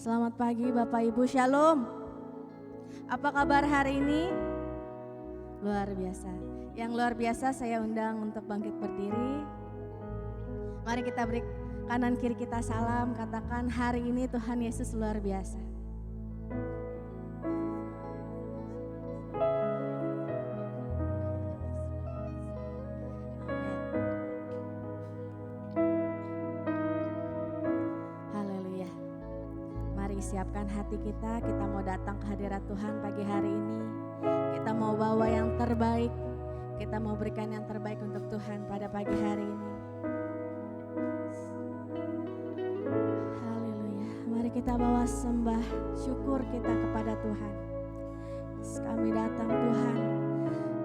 Selamat pagi Bapak Ibu, Shalom. Apa kabar hari ini? Luar biasa. Yang luar biasa saya undang untuk bangkit berdiri. Mari kita beri kanan kiri kita salam, katakan hari ini Tuhan Yesus luar biasa. Siapkan hati kita mau datang ke hadirat Tuhan pagi hari ini. Kita mau bawa yang terbaik, kita mau berikan yang terbaik untuk Tuhan pada pagi hari ini. Haleluya. Mari kita bawa sembah syukur kita kepada Tuhan. Kami datang Tuhan,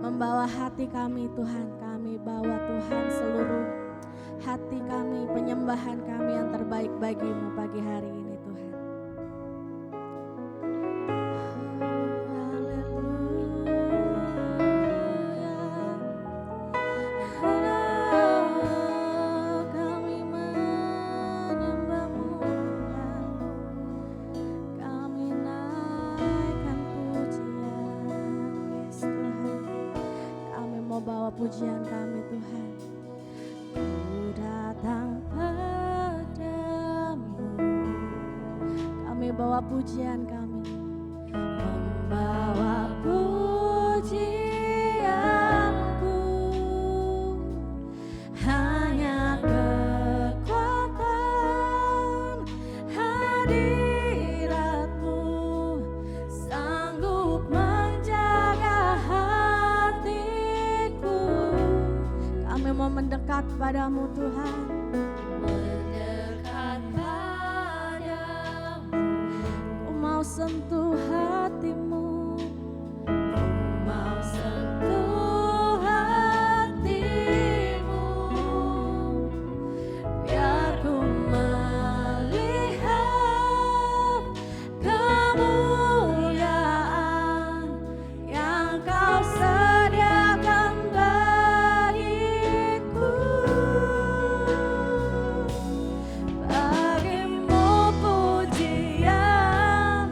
membawa hati kami Tuhan. Kami bawa Tuhan seluruh hati kami, penyembahan kami yang terbaik bagimu pagi hari ini. Pujian kami Tuhan, ku datang padamu. Kami bawa pujian kami, membawa pujianku. Hanya kekuatan hadiratmu sanggup menjaga kami mau mendekat padamu Tuhan, mendekat padamu. Ku mau sentuh hatimu, ku mau sentuh hatimu. Biar ku melihat kemuliaan yang kau sediakan bagimu. Pujian,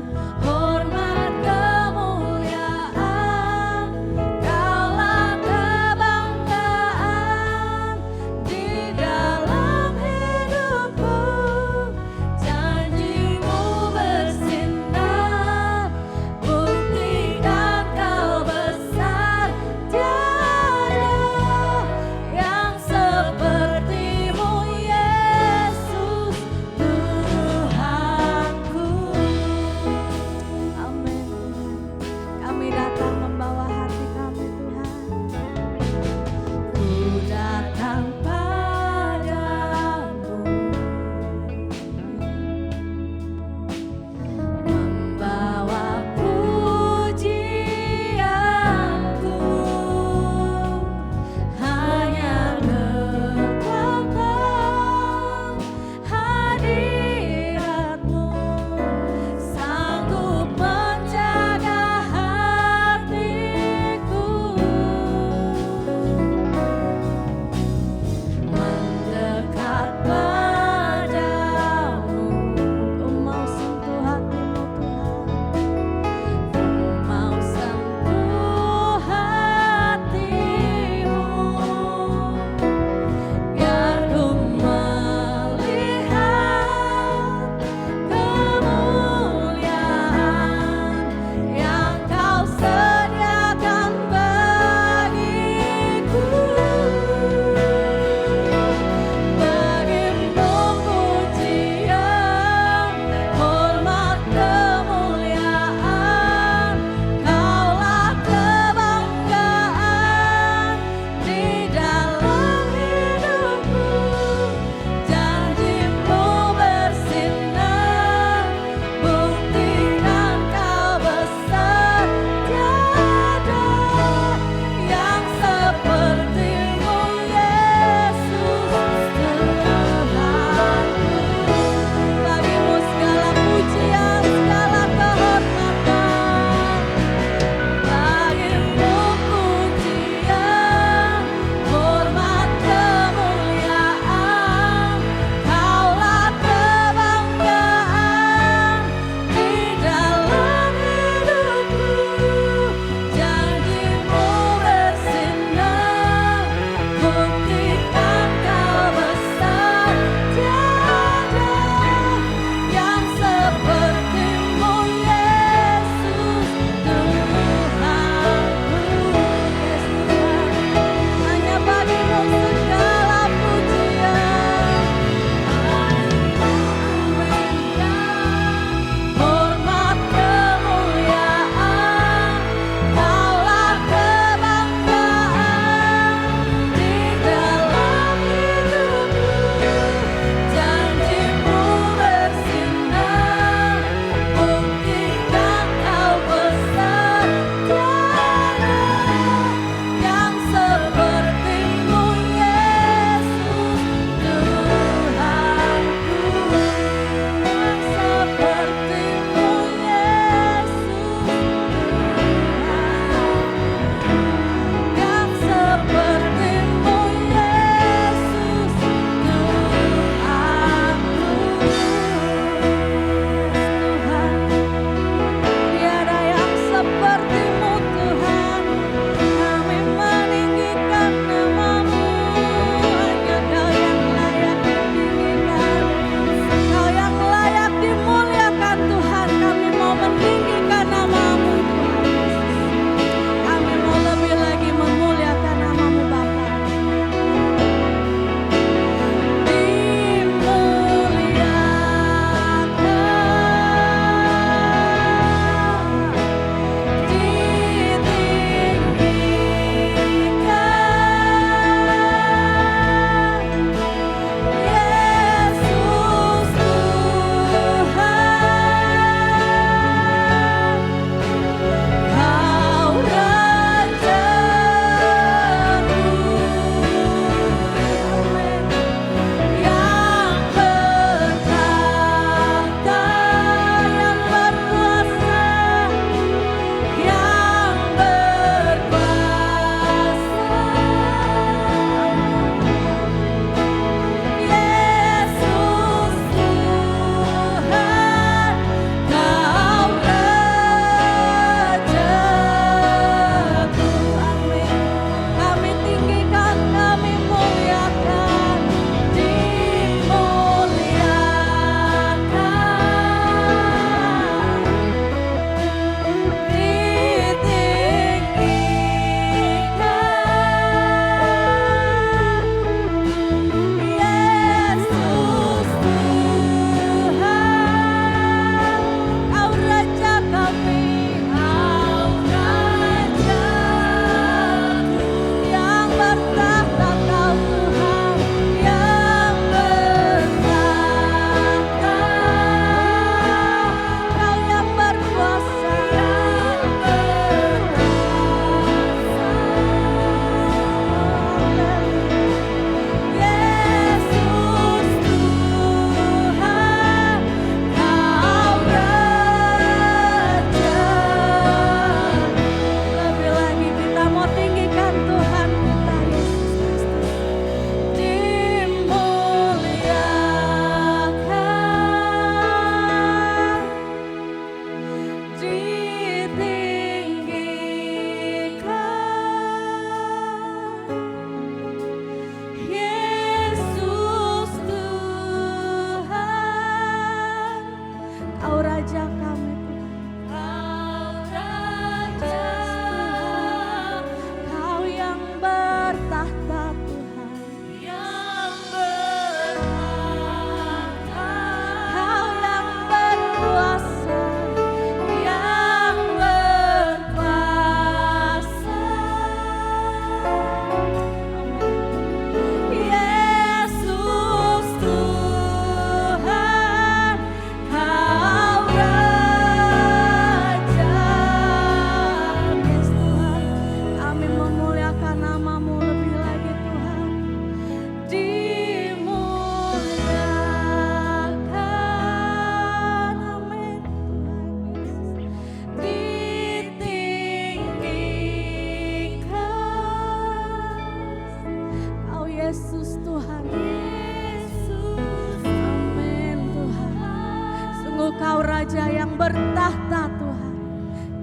Raja yang bertahta Tuhan.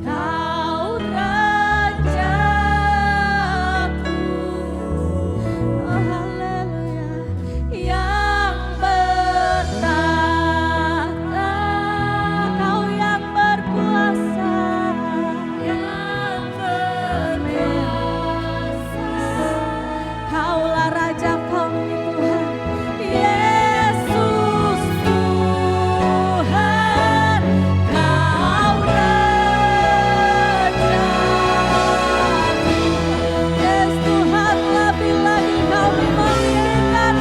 Kau Rajaku, oh haleluya, yang bertahta, Kau yang berkuasa, Kaulah Raja kami Tuhan, Yesus Tuhan, Kau Rajaku. Yes Tuhan, lebih lagi kami menginginkan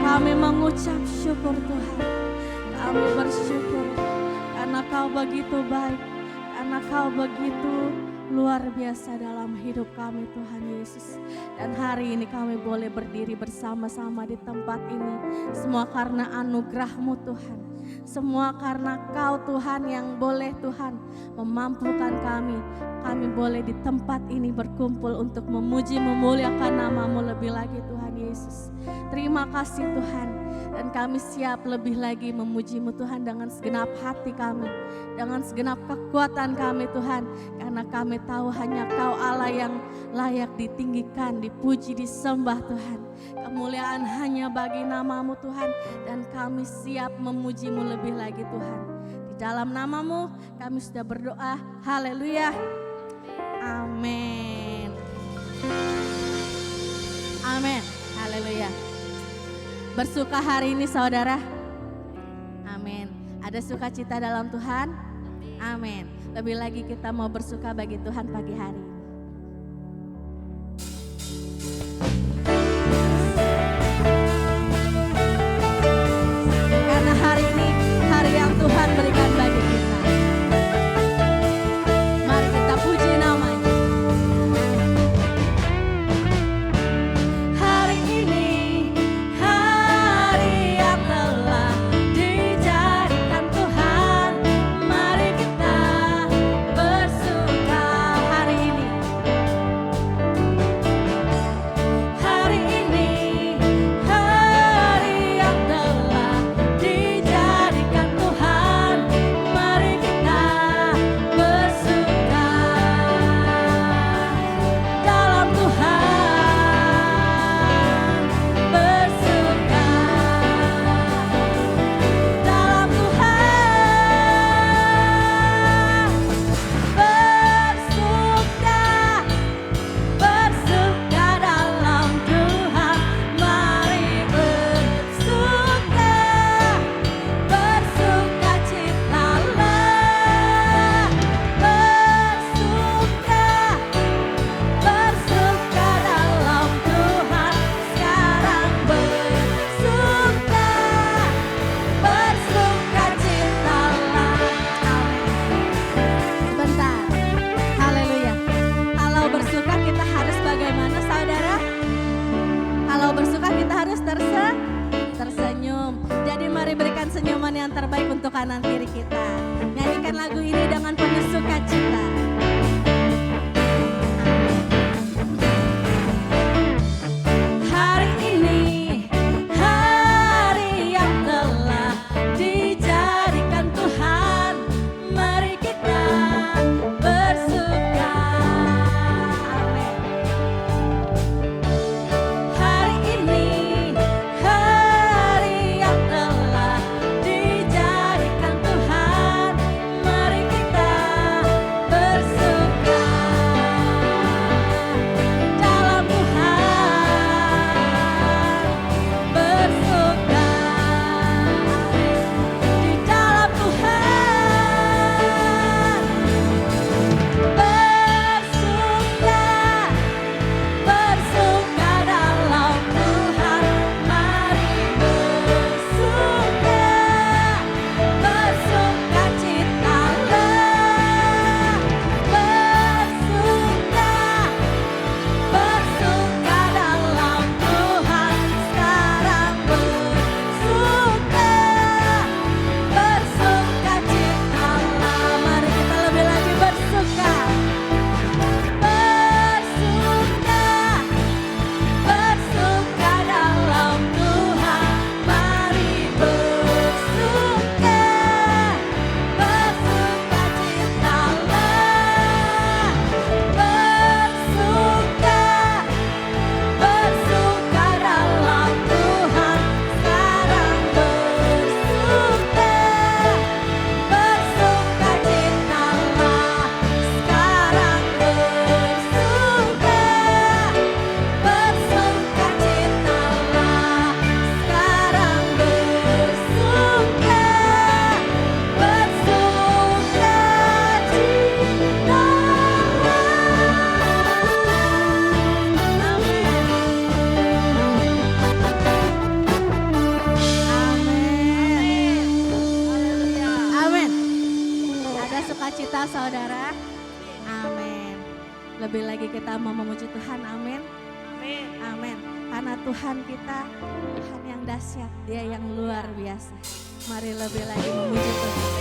Kami mengucap syukur Tuhan. Kami bersyukur karena Kau begitu baik, karena Kau begitu luar biasa dalam hidup kami Tuhan Yesus. Dan hari ini kami boleh berdiri bersama-sama di tempat ini. Semua karena anugerah-Mu Tuhan. Semua karena Kau Tuhan yang boleh Tuhan memampukan kami. Kami boleh di tempat ini berkumpul untuk memuji memuliakan nama-Mu lebih lagi Tuhan Yesus. Terima kasih Tuhan. Dan kami siap lebih lagi memuji-Mu Tuhan dengan segenap hati kami. Dengan segenap kekuatan kami Tuhan. Karena kami tahu hanya Kau Allah yang layak ditinggikan, dipuji, disembah Tuhan. Kemuliaan hanya bagi nama-Mu Tuhan. Dan kami siap memuji-Mu lebih lagi Tuhan. Di dalam nama-Mu kami sudah berdoa. Haleluya. Amin. Amin. Haleluya. Bersuka hari ini saudara? Amin. Ada sukacita dalam Tuhan? Amin. Lebih lagi kita mau bersuka bagi Tuhan pagi hari ini. Karena hari ini hari yang Tuhan berikan bagi kita. Mari kita puji namanya. Hari ini hari yang telah dijadikan Tuhan. Mari kita bersuka hari ini. berikan senyuman yang terbaik untuk kanan kiri kita. Nyanyikan lagu ini dengan penuh sukacita. Hari ini hari yang telah dijadikan Tuhan, mari kita bersuka. Amin. Hari ini hari yang telah dijadikan Tuhan, mari kita bersuka dalam Tuhan, bersuka di dalam Tuhan, bersuka dalam Tuhan, mari bersuka, bersuka citalah, bersuka dalam Tuhan, sekarang bersuka citalah, mari kita lebih lagi bersuka, bersuka dalam Tuhan, mari bersuka citalah, bersuka dalam Tuhan, sekarang bersuka citalah, sekarang bersuka citalah, sekarang Amin. Ada sukacita saudara. Amin. Lebih lagi kita mau memuji Tuhan. Amin. Amin. Karena Tuhan kita Tuhan yang dahsyat, Dia yang luar biasa. Mari lebih lagi memuji Tuhan.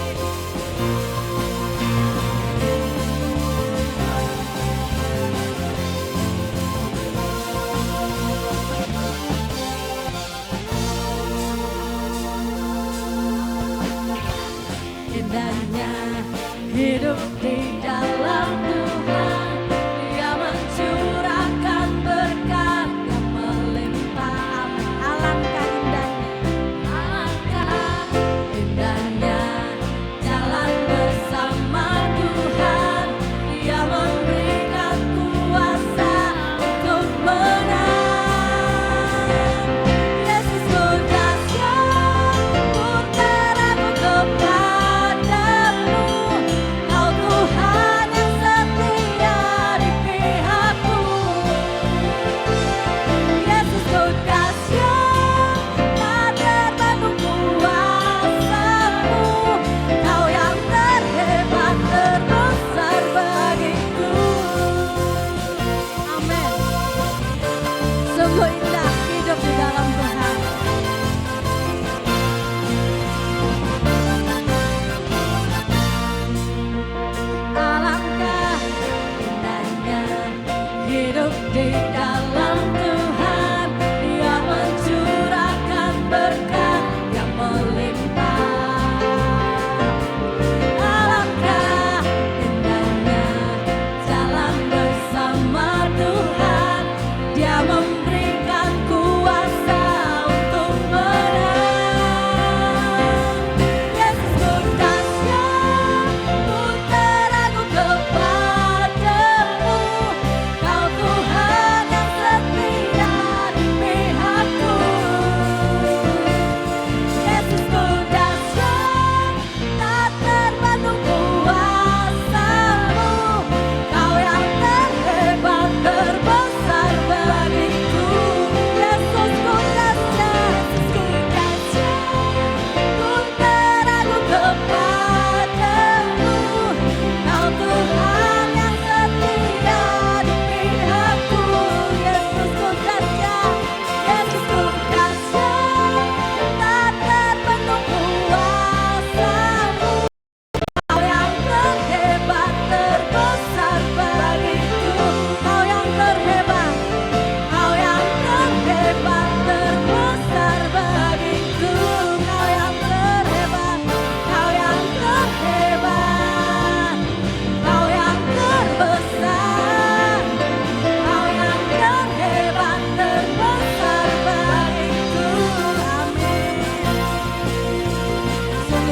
Indahnya hidup di dalam Tuhan, Dia mencurahkan berkat yang melimpah. Alangkah indahnya jalan bersama Tuhan, Dia memberikan kuasa untuk menang. Yesus ku dahsyat, ku terangku kepadamu, Kau Tuhan yang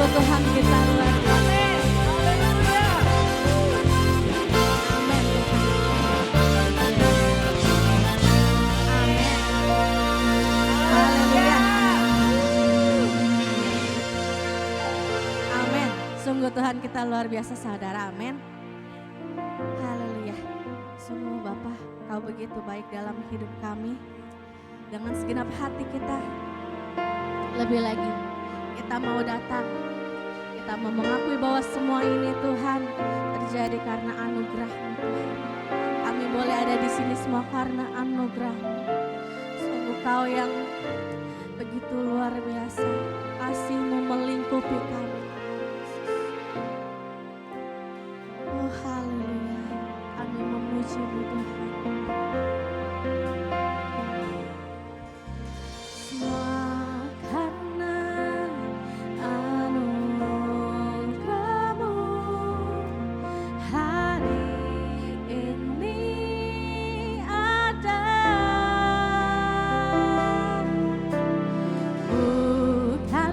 Sungguh Tuhan kita luar biasa. Amin Tuhan. Amin. Haleluya. Amin. Sungguh Tuhan kita luar biasa saudara. Amin. Haleluya. Sungguh Bapa, Kau begitu baik dalam hidup kami. Dengan segenap hati kita. Lebih lagi, kita mau datang. Kita mau mengakui bahwa semua ini Tuhan terjadi karena anugerah-Mu Tuhan. Kami boleh ada di sini semua karena anugerah-Mu. Sungguh Kau yang begitu luar biasa. Kasih-Mu melingkupi kami. Oh haleluya. Kami memuji-Mu Tuhan. Semua karena anugerah-Mu hari ini ada. Bukan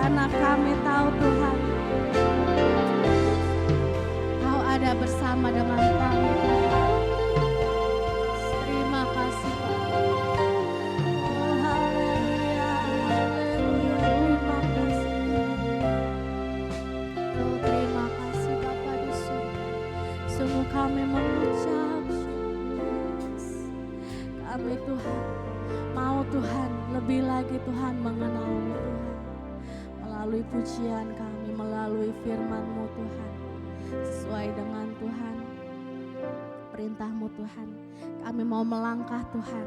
karena kami tahu Tuhan, Kau ada bersama dengan kami Tuhan. Terima kasih Bapa. Oh haleluya, haleluya, terima kasih. Oh terima kasih Bapa di surga. Sungguh kami mengucap syukur. Kami Tuhan, mau Tuhan lebih lagi Tuhan mengenal-Mu Tuhan. Melalui pujian kami, melalui firman-Mu Tuhan. Sesuai dengan Tuhan, perintah-Mu Tuhan. Kami mau melangkah Tuhan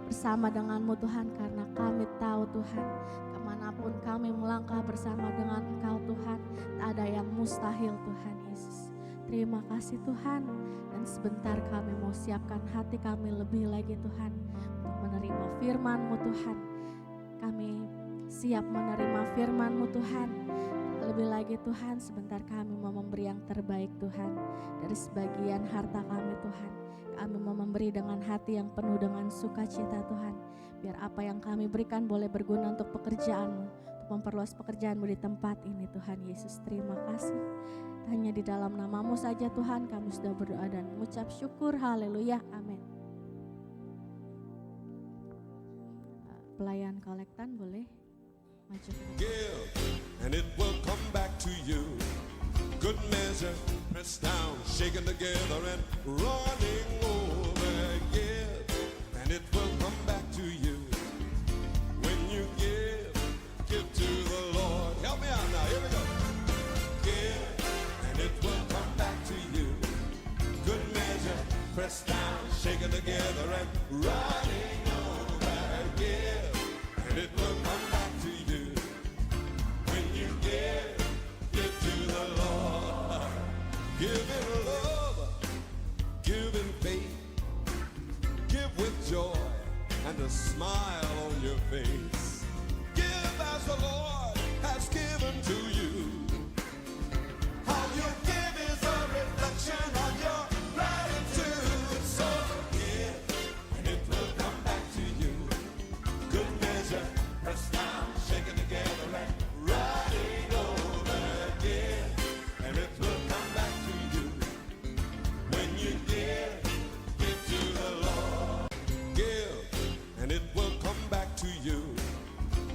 bersama dengan-Mu Tuhan, karena kami tahu Tuhan, kemanapun kami melangkah bersama dengan Engkau Tuhan, tak ada yang mustahil Tuhan Yesus. Terima kasih Tuhan, dan sebentar kami mau siapkan hati kami lebih lagi Tuhan untuk menerima firman-Mu Tuhan. Kami siap menerima firman-Mu Tuhan. Lebih lagi Tuhan, sebentar kami mau memberi yang terbaik Tuhan. Dari sebagian harta kami Tuhan, kami mau memberi dengan hati yang penuh dengan sukacita Tuhan. Biar apa yang kami berikan boleh berguna untuk pekerjaan-Mu, untuk memperluas pekerjaan-Mu di tempat ini Tuhan Yesus. Terima kasih. Hanya di dalam nama-Mu saja Tuhan kami sudah berdoa dan mengucap syukur. Haleluya, amin. Pelayan kolektan boleh maju. Give, and it will come back to you. Good measure, pressed down, shaken together, and running over. Give, and it will come back to you. When you give to the Lord. Help me out now, here we go. Give, and it will come back to you. Good measure, pressed down, shaken together, and running over. Give, and it will come back to you. When you give to the Lord. Give in love, give in faith, give with joy and a smile on your face. Give as the Lord has given to you. How you give is a reflection of your gratitude. So give, and it will come back to you. Good measure, pressed down, shaken together, and running over. Give, and it will come back to you. When you give to the Lord. Give, and it will come back to you.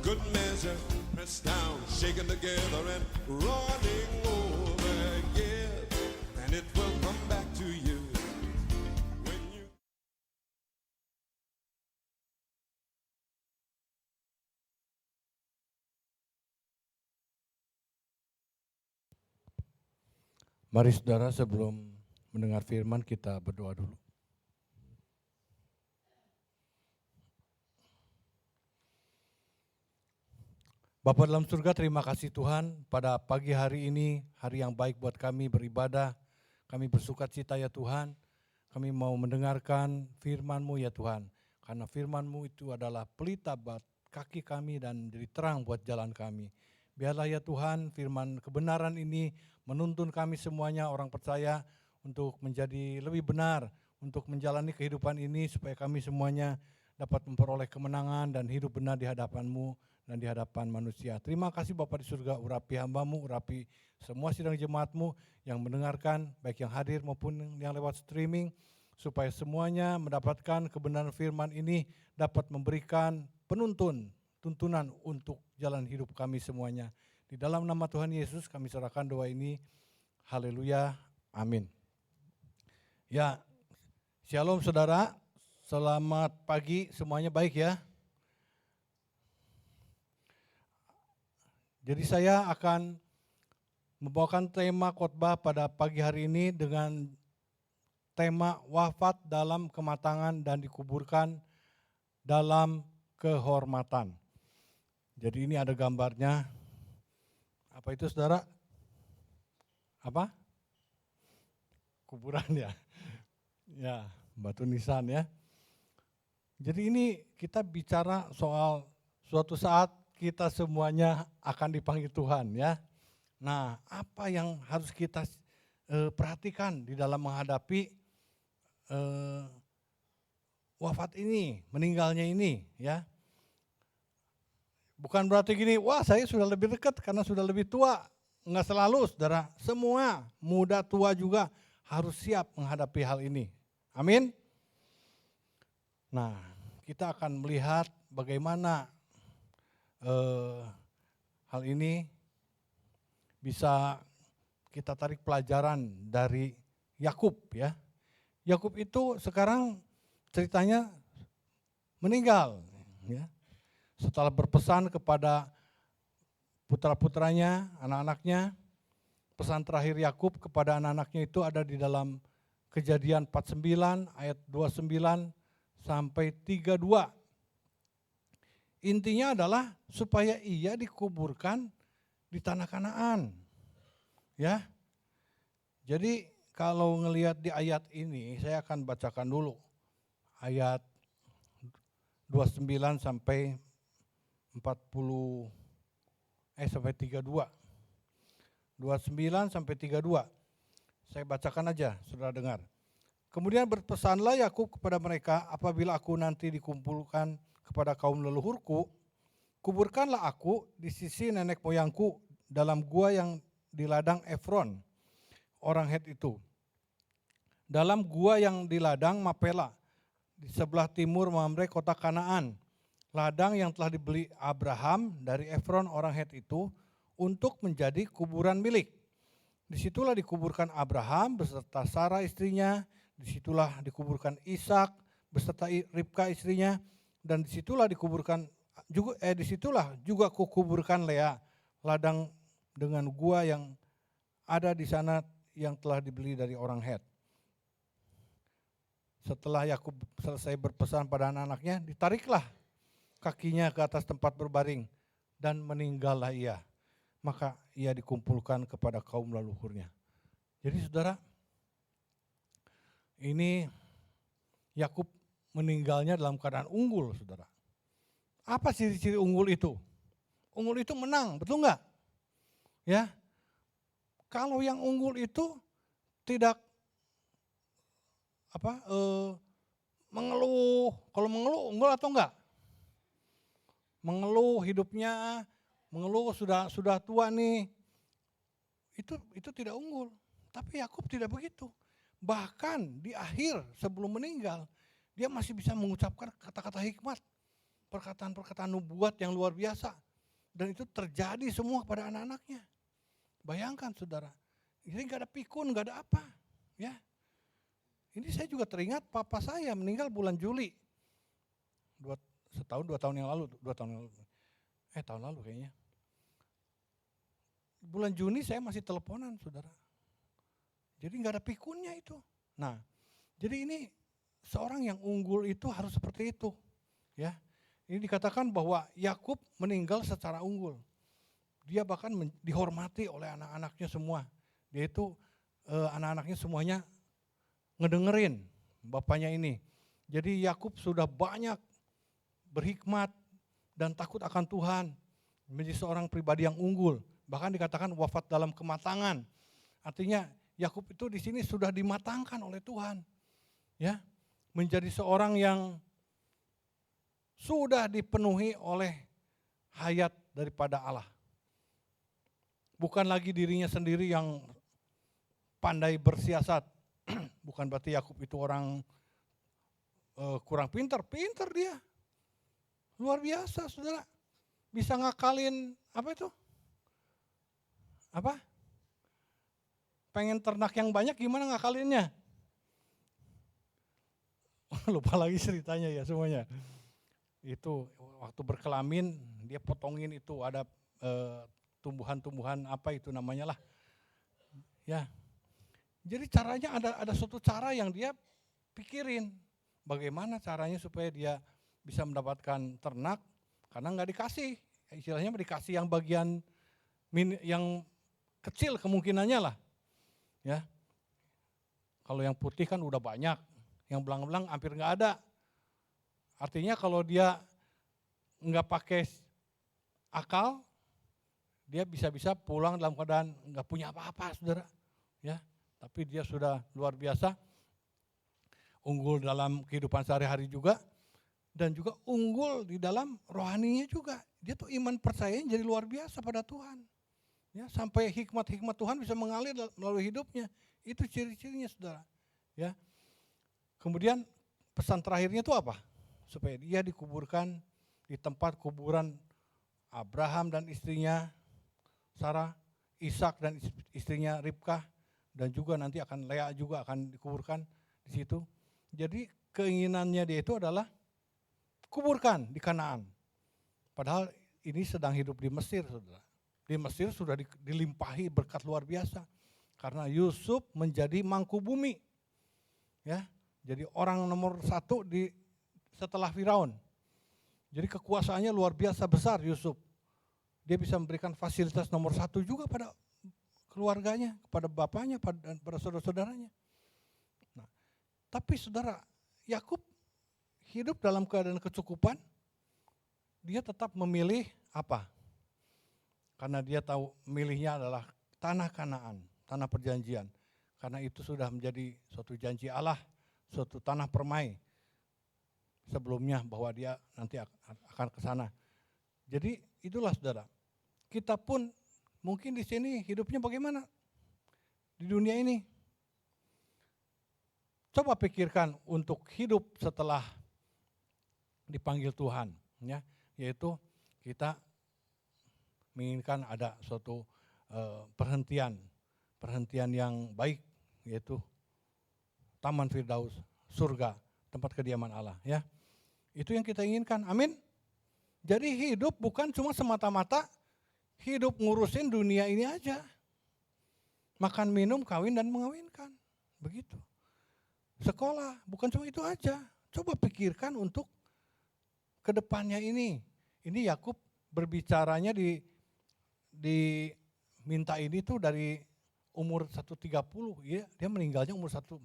Good measure, pressed down, shaken together, and running over. Give, and it will come back to you. When you Mari saudara, sebelum mendengar firman kita berdoa dulu. Bapa dalam surga, terima kasih Tuhan pada pagi hari ini, hari yang baik buat kami beribadah. Kami bersukacita ya Tuhan, kami mau mendengarkan firman-Mu ya Tuhan. Karena firman-Mu itu adalah pelita buat kaki kami dan jadi terang buat jalan kami. Biarlah ya Tuhan firman kebenaran ini menuntun kami semuanya orang percaya untuk menjadi lebih benar, untuk menjalani kehidupan ini supaya kami semuanya dapat memperoleh kemenangan dan hidup benar di hadapan-Mu dan di hadapan manusia. Terima kasih Bapa di surga, urapi hamba-Mu, urapi semua sidang jemaat-Mu yang mendengarkan, baik yang hadir maupun yang lewat streaming, supaya semuanya mendapatkan kebenaran firman ini dapat memberikan tuntunan untuk jalan hidup kami semuanya. Di dalam nama Tuhan Yesus kami serahkan doa ini. Haleluya, amin. Ya, shalom saudara, selamat pagi, semuanya baik ya. Jadi saya akan membawakan tema khotbah pada pagi hari ini dengan tema wafat dalam kematangan dan dikuburkan dalam kehormatan. Jadi ini ada gambarnya. Apa itu saudara? Apa? Kuburan ya. Ya, batu nisan ya. Jadi ini kita bicara soal suatu saat kita semuanya akan dipanggil Tuhan ya. Nah, apa yang harus kita perhatikan di dalam menghadapi wafat ini, meninggalnya ini ya. Bukan berarti gini, wah saya sudah lebih dekat karena sudah lebih tua. Enggak selalu, saudara. Semua, muda tua juga harus siap menghadapi hal ini. Amin. Nah, kita akan melihat bagaimana hal ini bisa kita tarik pelajaran dari Yakub ya. Yakub itu sekarang ceritanya meninggal ya. Setelah berpesan kepada putra-putranya, anak-anaknya, pesan terakhir Yakub kepada anak-anaknya itu ada di dalam Kejadian 49 ayat 29 sampai 32. Intinya adalah supaya ia dikuburkan di tanah Kanaan. Ya. Jadi kalau ngelihat di ayat ini, saya akan bacakan dulu ayat 29 sampai 32. 29 sampai 32. Saya bacakan aja, saudara dengar. Kemudian berpesanlah Yakub kepada mereka, apabila aku nanti dikumpulkan kepada kaum leluhurku, kuburkanlah aku di sisi nenek moyangku dalam gua yang di ladang Efron, orang Het itu. Dalam gua yang di ladang Mapela, di sebelah timur Mamre kota Kanaan, ladang yang telah dibeli Abraham dari Efron orang Het itu untuk menjadi kuburan milik. Disitulah dikuburkan Abraham beserta Sarah istrinya, disitulah dikuburkan Ishak beserta Ribka istrinya, dan disitulah juga kukuburkan Lea, ladang dengan gua yang ada di sana yang telah dibeli dari orang Het. Setelah Yakub selesai berpesan pada anak-anaknya, ditariklah kakinya ke atas tempat berbaring dan meninggallah ia. Maka ia dikumpulkan kepada kaum leluhurnya. Jadi saudara, ini Yakub meninggalnya dalam keadaan unggul, saudara. Apa ciri-ciri unggul itu? Unggul itu menang, betul enggak? Ya. Kalau yang unggul itu tidak mengeluh. Kalau mengeluh unggul atau enggak? Mengeluh hidupnya, mengeluh sudah tua nih. Itu tidak unggul. Tapi Yakub tidak begitu. Bahkan di akhir sebelum meninggal, dia masih bisa mengucapkan kata-kata hikmat, perkataan-perkataan nubuat yang luar biasa. Dan itu terjadi semua pada anak-anaknya. Bayangkan saudara, ini gak ada pikun, gak ada apa. Ya. Ini saya juga teringat papa saya meninggal bulan Juli. 2 tahun yang lalu. Tahun lalu kayaknya. Bulan Juni saya masih teleponan saudara. Jadi gak ada pikunnya itu. Nah, jadi ini seorang yang unggul itu harus seperti itu. Ya, ini dikatakan bahwa Yakub meninggal secara unggul. Dia bahkan dihormati oleh anak-anaknya semua. Dia itu anak-anaknya semuanya ngedengerin bapaknya ini. Jadi Yakub sudah banyak berhikmat dan takut akan Tuhan. Menjadi seorang pribadi yang unggul. Bahkan dikatakan wafat dalam kematangan. Artinya Yakub itu di sini sudah dimatangkan oleh Tuhan. Ya, menjadi seorang yang sudah dipenuhi oleh hayat daripada Allah. Bukan lagi dirinya sendiri yang pandai bersiasat. Bukan berarti Yakub itu orang kurang pintar dia. Luar biasa saudara. Bisa ngakalin apa itu? Apa? Pengen ternak yang banyak gimana ngakalinnya? Lupa lagi ceritanya ya semuanya. Itu waktu berkelamin dia potongin itu ada tumbuhan-tumbuhan apa itu namanya lah. Ya. Jadi caranya ada suatu cara yang dia pikirin. Bagaimana caranya supaya dia bisa mendapatkan ternak karena nggak dikasih. Istilahnya dikasih yang bagian yang kecil kemungkinannya lah. Ya. Kalau yang putih kan udah banyak, yang belang-belang hampir nggak ada. Artinya kalau dia nggak pakai akal, dia bisa-bisa pulang dalam keadaan nggak punya apa-apa, saudara. Ya, tapi dia sudah luar biasa, unggul dalam kehidupan sehari-hari juga. dan juga unggul di dalam rohaninya juga. Dia tuh iman percayanya jadi luar biasa pada Tuhan. Ya, sampai hikmat-hikmat Tuhan bisa mengalir melalui hidupnya. Itu ciri-cirinya saudara. Ya. Kemudian pesan terakhirnya itu apa? Supaya dia dikuburkan di tempat kuburan Abraham dan istrinya Sarah, Ishak dan istrinya Ribkah, dan juga nanti akan Lea juga akan dikuburkan di situ. Jadi keinginannya dia itu adalah kuburkan di Kanaan. Padahal ini sedang hidup di Mesir, saudara. Di Mesir sudah dilimpahi berkat luar biasa. Karena Yusuf menjadi mangku bumi. Ya, jadi orang nomor 1 setelah Firaun. Jadi kekuasaannya luar biasa besar Yusuf. Dia bisa memberikan fasilitas nomor 1 juga pada keluarganya, kepada bapaknya, dan pada saudara-saudaranya. Nah, tapi saudara, Yakub hidup dalam keadaan kecukupan, dia tetap memilih apa? Karena dia tahu milihnya adalah tanah Kanaan, tanah perjanjian. Karena itu sudah menjadi suatu janji Allah, suatu tanah permai sebelumnya bahwa dia nanti akan ke sana. Jadi itulah saudara, kita pun mungkin di sini hidupnya bagaimana? Di dunia ini. Coba pikirkan untuk hidup setelah dipanggil Tuhan, ya, yaitu kita menginginkan ada suatu perhentian yang baik, yaitu Taman Firdaus, surga, tempat kediaman Allah, ya. Itu yang kita inginkan, amin. Jadi hidup bukan cuma semata-mata hidup ngurusin dunia ini aja. Makan, minum, kawin dan mengawinkan, begitu. Sekolah, bukan cuma itu aja. Coba pikirkan untuk kedepannya ini. Ini Yakub berbicaranya diminta ini tuh dari umur 130, ya, dia meninggalnya umur 147.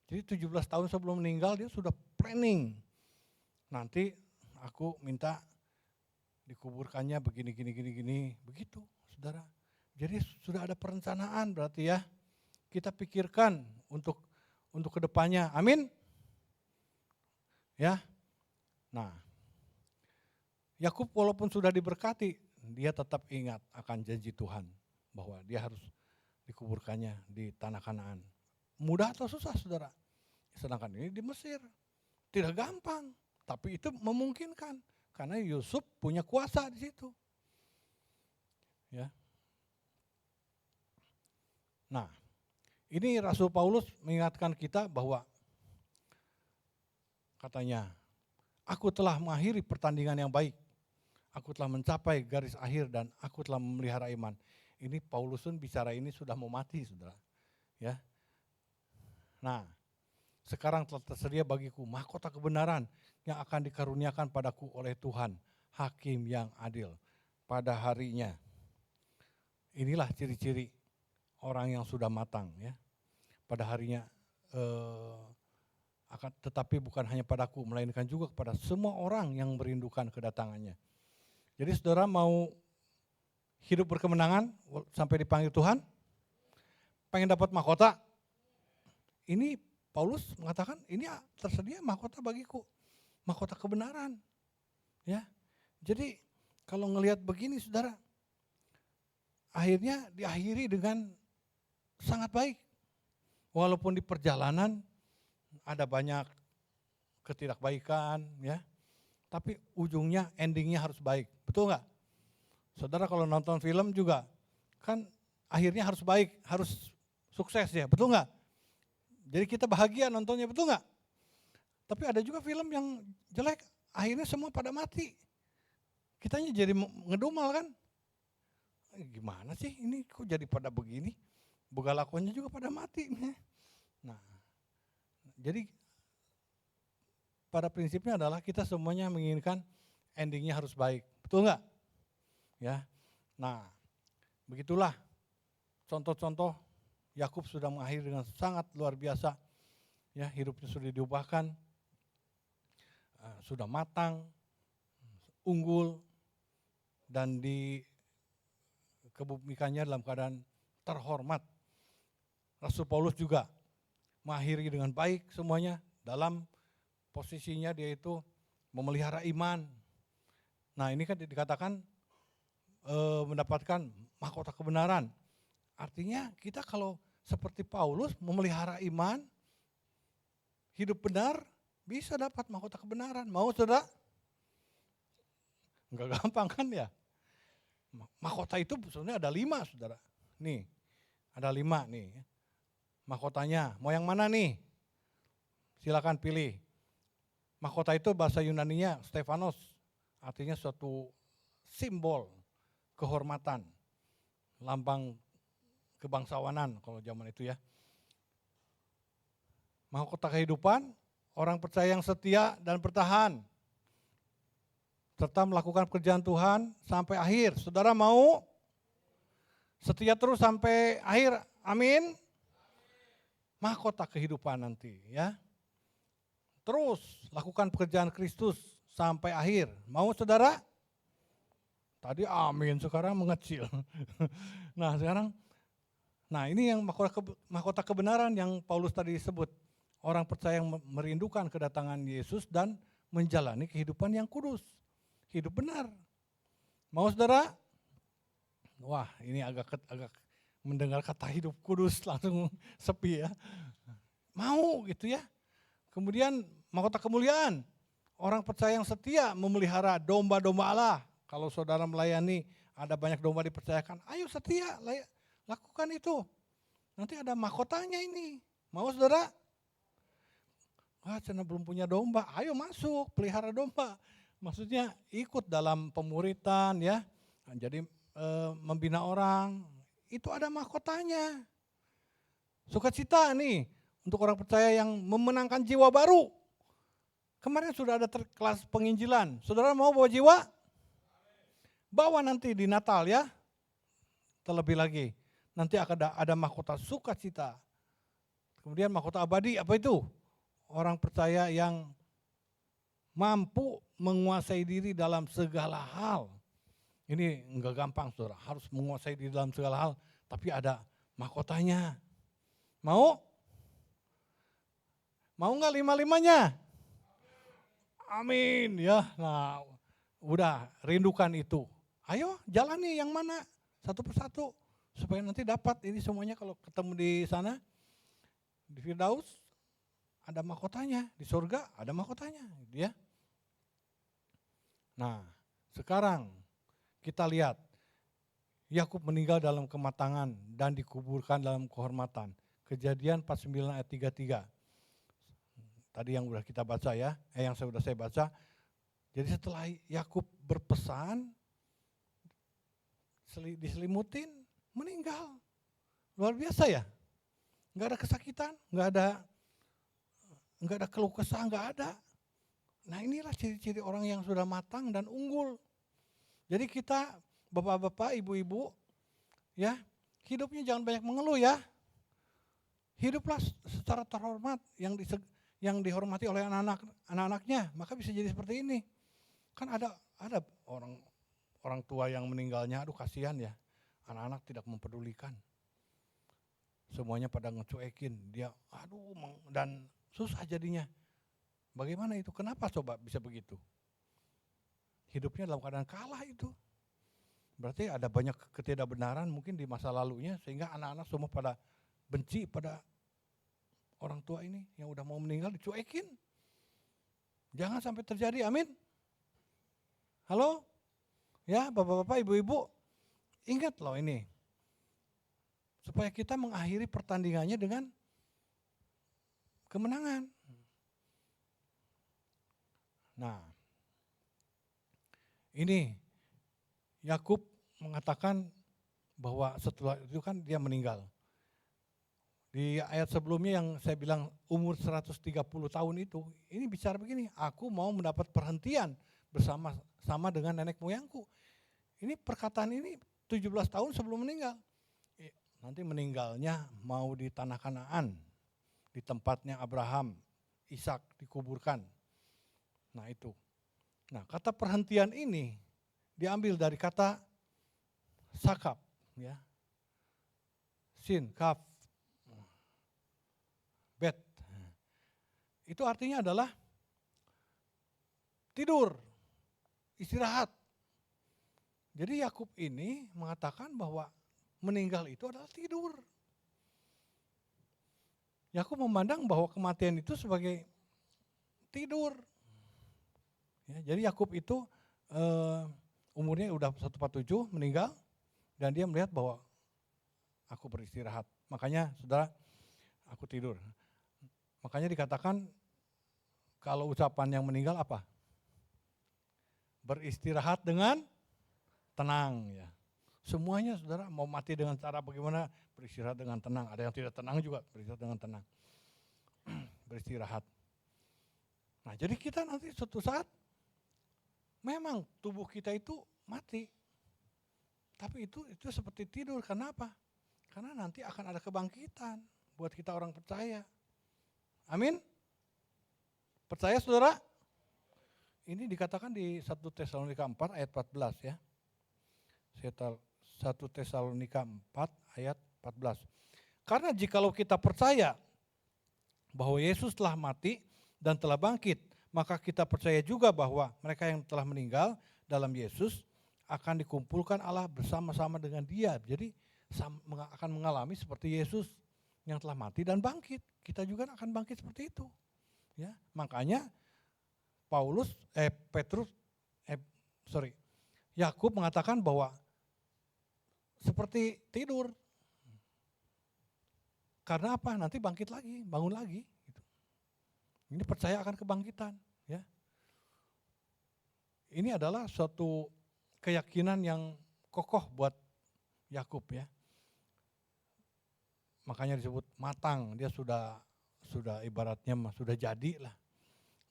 Jadi 17 tahun sebelum meninggal dia sudah planning. Nanti aku minta dikuburkannya begini, begitu, saudara. Jadi sudah ada perencanaan berarti ya. Kita pikirkan untuk kedepannya, amin. Ya, nah, Yakub walaupun sudah diberkati, dia tetap ingat akan janji Tuhan bahwa dia harus dikuburkannya di tanah Kanaan. Mudah atau susah, saudara? Sedangkan ini di Mesir, tidak gampang, tapi itu memungkinkan karena Yusuf punya kuasa di situ. Ya. Nah, ini Rasul Paulus mengingatkan kita bahwa katanya, aku telah mengakhiri pertandingan yang baik. Aku telah mencapai garis akhir dan aku telah memelihara iman. Ini Paulus pun bicara ini sudah mau mati, saudara. Ya. Nah, sekarang telah tersedia bagiku mahkota kebenaran yang akan dikaruniakan padaku oleh Tuhan, Hakim yang adil pada harinya. Inilah ciri-ciri orang yang sudah matang, ya. Pada harinya tetapi bukan hanya padaku, melainkan juga kepada semua orang yang merindukan kedatangannya. Jadi saudara mau hidup berkemenangan sampai dipanggil Tuhan? Pengen dapat mahkota? Ini Paulus mengatakan ini tersedia mahkota bagiku, mahkota kebenaran. Ya, jadi kalau ngelihat begini saudara, akhirnya diakhiri dengan sangat baik. Walaupun di perjalanan ada banyak ketidakbaikan, ya, tapi ujungnya, endingnya harus baik, betul nggak? Saudara kalau nonton film juga, kan akhirnya harus baik, harus sukses ya, betul nggak? Jadi kita bahagia nontonnya, betul nggak? Tapi ada juga film yang jelek, akhirnya semua pada mati. Kitanya jadi ngedumel kan? Gimana sih ini kok jadi pada begini? Boga lakonnya juga pada mati. Nah, jadi pada prinsipnya adalah kita semuanya menginginkan endingnya harus baik, betul nggak? Ya, nah begitulah contoh-contoh Yakub sudah mengakhiri dengan sangat luar biasa, ya, hidupnya sudah diubahkan, sudah matang, unggul, dan dikebumikannya dalam keadaan terhormat. Rasul Paulus juga mengakhiri dengan baik semuanya dalam posisinya dia itu memelihara iman. Nah ini kan dikatakan mendapatkan mahkota kebenaran. Artinya kita kalau seperti Paulus memelihara iman, hidup benar, bisa dapat mahkota kebenaran. Mau saudara? Enggak gampang kan ya? Mahkota itu sebenarnya ada 5 saudara. Nih, ada 5 nih. Mahkotanya, mau yang mana nih? Silakan pilih. Mahkota itu bahasa Yunaninya Stephanos, artinya suatu simbol kehormatan, lambang kebangsawanan kalau zaman itu ya. Mahkota kehidupan, orang percaya yang setia dan bertahan, serta melakukan pekerjaan Tuhan sampai akhir. Saudara mau setia terus sampai akhir? Amin. Mahkota kehidupan nanti ya. Terus lakukan pekerjaan Kristus sampai akhir. Mau saudara? Tadi amin, sekarang mengecil. Nah sekarang, ini yang mahkota kebenaran yang Paulus tadi sebut. Orang percaya yang merindukan kedatangan Yesus dan menjalani kehidupan yang kudus. Hidup benar. Mau saudara? Wah ini agak mendengar kata hidup kudus langsung sepi ya. Mau gitu ya. Kemudian mahkota kemuliaan. Orang percaya yang setia memelihara domba-domba Allah. Kalau saudara melayani ada banyak domba dipercayakan, ayo setia lakukan itu. Nanti ada mahkotanya ini. Mau saudara? Wah, saya belum punya domba, ayo masuk, pelihara domba. Maksudnya ikut dalam pemuritan ya, jadi membina orang, itu ada mahkotanya. Sukacita nih, untuk orang percaya yang memenangkan jiwa baru. Kemarin sudah ada kelas penginjilan, saudara mau bawa jiwa? Bawa nanti di Natal ya, terlebih lagi. Nanti akan ada mahkota sukacita. Kemudian mahkota abadi, apa itu? Orang percaya yang mampu menguasai diri dalam segala hal. Ini enggak gampang saudara, harus menguasai diri dalam segala hal. Tapi ada mahkotanya. Mau? Mau enggak 5-5-nya? Amin ya. Nah udah rindukan itu. Ayo jalani yang mana satu persatu. Supaya nanti dapat ini semuanya kalau ketemu di sana. Di Firdaus. Ada mahkotanya, di surga ada mahkotanya, gitu ya. Nah, sekarang kita lihat Yakub meninggal dalam kematangan dan dikuburkan dalam kehormatan. Kejadian 49 ayat 33. Tadi yang sudah kita baca ya, yang sudah saya baca. Jadi setelah Yakub berpesan, diselimutin, meninggal. Luar biasa ya. Enggak ada kesakitan, enggak ada keluh kesah, enggak ada. Nah inilah ciri-ciri orang yang sudah matang dan unggul. Jadi kita bapak-bapak, ibu-ibu, ya hidupnya jangan banyak mengeluh ya. Hiduplah secara terhormat yang dihormati oleh anak-anaknya, maka bisa jadi seperti ini. Kan ada orang tua yang meninggalnya, aduh kasihan ya, anak-anak tidak mempedulikan. Semuanya pada ngecuekin, dia dan susah jadinya. Bagaimana itu? Kenapa coba bisa begitu? Hidupnya dalam keadaan kalah itu. Berarti ada banyak ketidakbenaran mungkin di masa lalunya sehingga anak-anak semua pada benci pada orang tua ini yang udah mau meninggal, dicuekin. Jangan sampai terjadi, amin. Halo? Ya bapak-bapak, ibu-ibu, ingat loh ini. Supaya kita mengakhiri pertandingannya dengan kemenangan. Nah, ini Yakub mengatakan bahwa setelah itu kan dia meninggal. Di ayat sebelumnya yang saya bilang umur 130 tahun itu, ini bicara begini, aku mau mendapat perhentian bersama dengan nenek moyangku. Ini perkataan ini 17 tahun sebelum meninggal. Nanti meninggalnya mau di tanah Kanaan, di tempatnya Abraham, Ishak dikuburkan. Nah itu. Nah kata perhentian ini diambil dari kata sakap, ya. Sin, kaf, bet. Itu artinya adalah tidur, istirahat. Jadi Yakub ini mengatakan bahwa meninggal itu adalah tidur. Yakub memandang bahwa kematian itu sebagai tidur. Ya, jadi Yakub itu umurnya udah 147 meninggal dan dia melihat bahwa aku beristirahat. Makanya saudara, aku tidur. Makanya dikatakan kalau ucapan yang meninggal apa? Beristirahat dengan tenang ya. Semuanya saudara mau mati dengan cara bagaimana? Beristirahat dengan tenang. Ada yang tidak tenang juga beristirahat dengan tenang. Beristirahat. Nah jadi kita nanti suatu saat memang tubuh kita itu mati. Tapi itu seperti tidur. Karena apa? Karena nanti akan ada kebangkitan buat kita orang percaya. Amin. Percaya saudara? Ini dikatakan di 1 Tesalonika 4 ayat 14 ya. 1 Tesalonika 4 ayat 14. Karena jikalau kita percaya bahwa Yesus telah mati dan telah bangkit, maka kita percaya juga bahwa mereka yang telah meninggal dalam Yesus akan dikumpulkan Allah bersama-sama dengan Dia. Jadi akan mengalami seperti Yesus yang telah mati dan bangkit. Kita juga akan bangkit seperti itu. Ya, makanya Yakub mengatakan bahwa seperti tidur. Karena apa? Nanti bangkit lagi, bangun lagi. Gitu. Ini percaya akan kebangkitan. Ya. Ini adalah suatu keyakinan yang kokoh buat Yakub ya. Makanya disebut matang, dia sudah ibaratnya sudah jadi lah.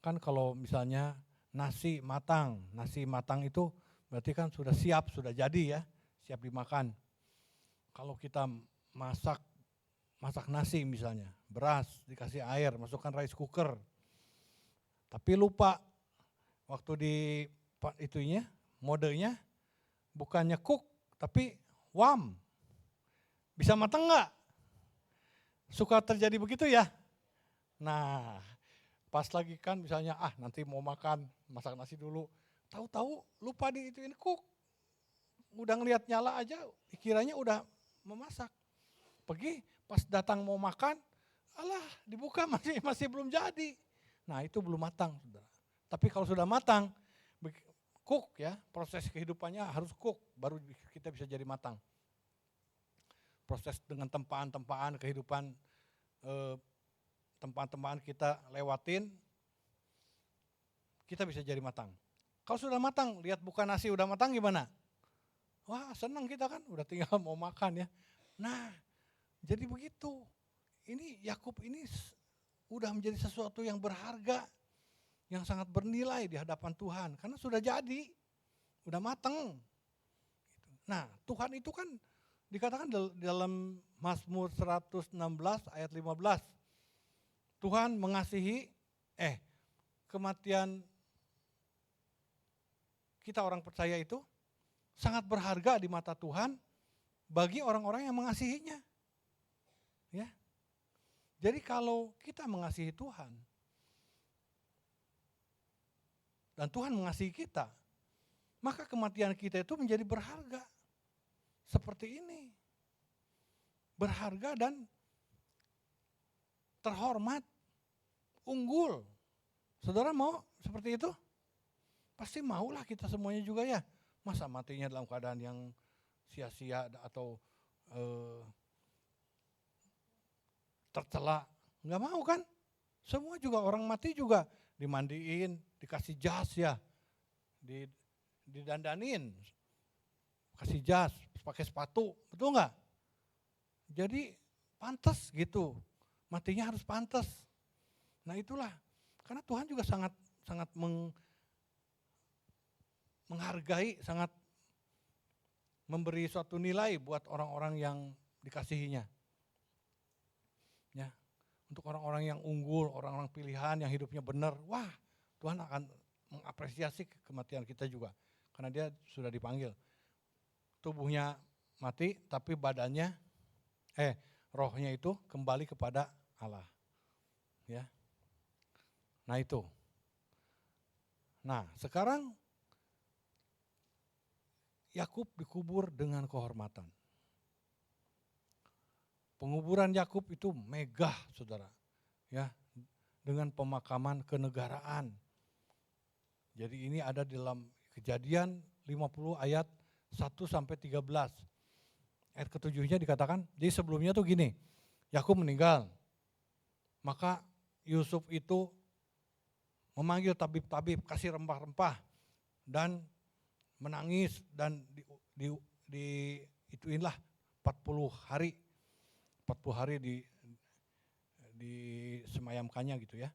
Kan kalau misalnya nasi matang itu berarti kan sudah siap, sudah jadi ya, siap dimakan. Kalau kita masak nasi misalnya, beras dikasih air, masukkan rice cooker. Tapi lupa waktu di modenya bukannya cook tapi warm. Bisa matang enggak? Suka terjadi begitu ya? Nah, pas lagi kan misalnya nanti mau makan, masak nasi dulu. Tahu-tahu lupa ini cook. Udah ngelihat nyala aja, kiranya udah memasak. Pergi pas datang mau makan, dibuka masih belum jadi. Nah, itu belum matang, Saudara. Tapi kalau sudah matang, cook ya, proses kehidupannya harus cook baru kita bisa jadi matang. Proses dengan tempaan-tempaan kehidupan, tempaan-tempaan kita lewatin, kita bisa jadi matang. Kalau sudah matang, lihat bukan nasi udah matang gimana? Wah senang kita kan, udah tinggal mau makan ya. Nah jadi begitu, ini Yakub ini udah menjadi sesuatu yang berharga, yang sangat bernilai di hadapan Tuhan. Karena sudah jadi, udah matang. Nah Tuhan itu kan dikatakan dalam Mazmur 116 ayat 15. Tuhan mengasihi, kematian kita orang percaya itu sangat berharga di mata Tuhan bagi orang-orang yang mengasihinya. Ya. Jadi kalau kita mengasihi Tuhan dan Tuhan mengasihi kita, maka kematian kita itu menjadi berharga. Seperti ini. Berharga dan terhormat, unggul. Saudara mau seperti itu? Pasti maulah kita semuanya juga ya. Masa matinya dalam keadaan yang sia-sia atau tercela? Enggak mau kan? Semua juga orang mati juga dimandiin, dikasih jas ya, didandanin, kasih jas, pakai sepatu, betul enggak? Jadi pantas gitu, matinya harus pantas. Nah itulah, karena Tuhan juga sangat menghargai, sangat memberi suatu nilai buat orang-orang yang dikasihinya. Ya, untuk orang-orang yang unggul, orang-orang pilihan yang hidupnya benar, wah Tuhan akan mengapresiasi kematian kita juga. Karena dia sudah dipanggil. Tubuhnya mati tapi badannya, rohnya itu kembali kepada Allah. Ya. Nah itu. Nah, sekarang Yakub dikubur dengan kehormatan. Penguburan Yakub itu megah, saudara, ya, dengan pemakaman kenegaraan. Jadi ini ada di dalam Kejadian 50 ayat 1 sampai 13. Ayat ketujuhnya dikatakan, jadi sebelumnya tuh gini, Yakub meninggal, maka Yusuf itu memanggil tabib-tabib, kasih rempah-rempah, dan menangis, dan ituinlah 40 hari disemayamkannya gitu ya.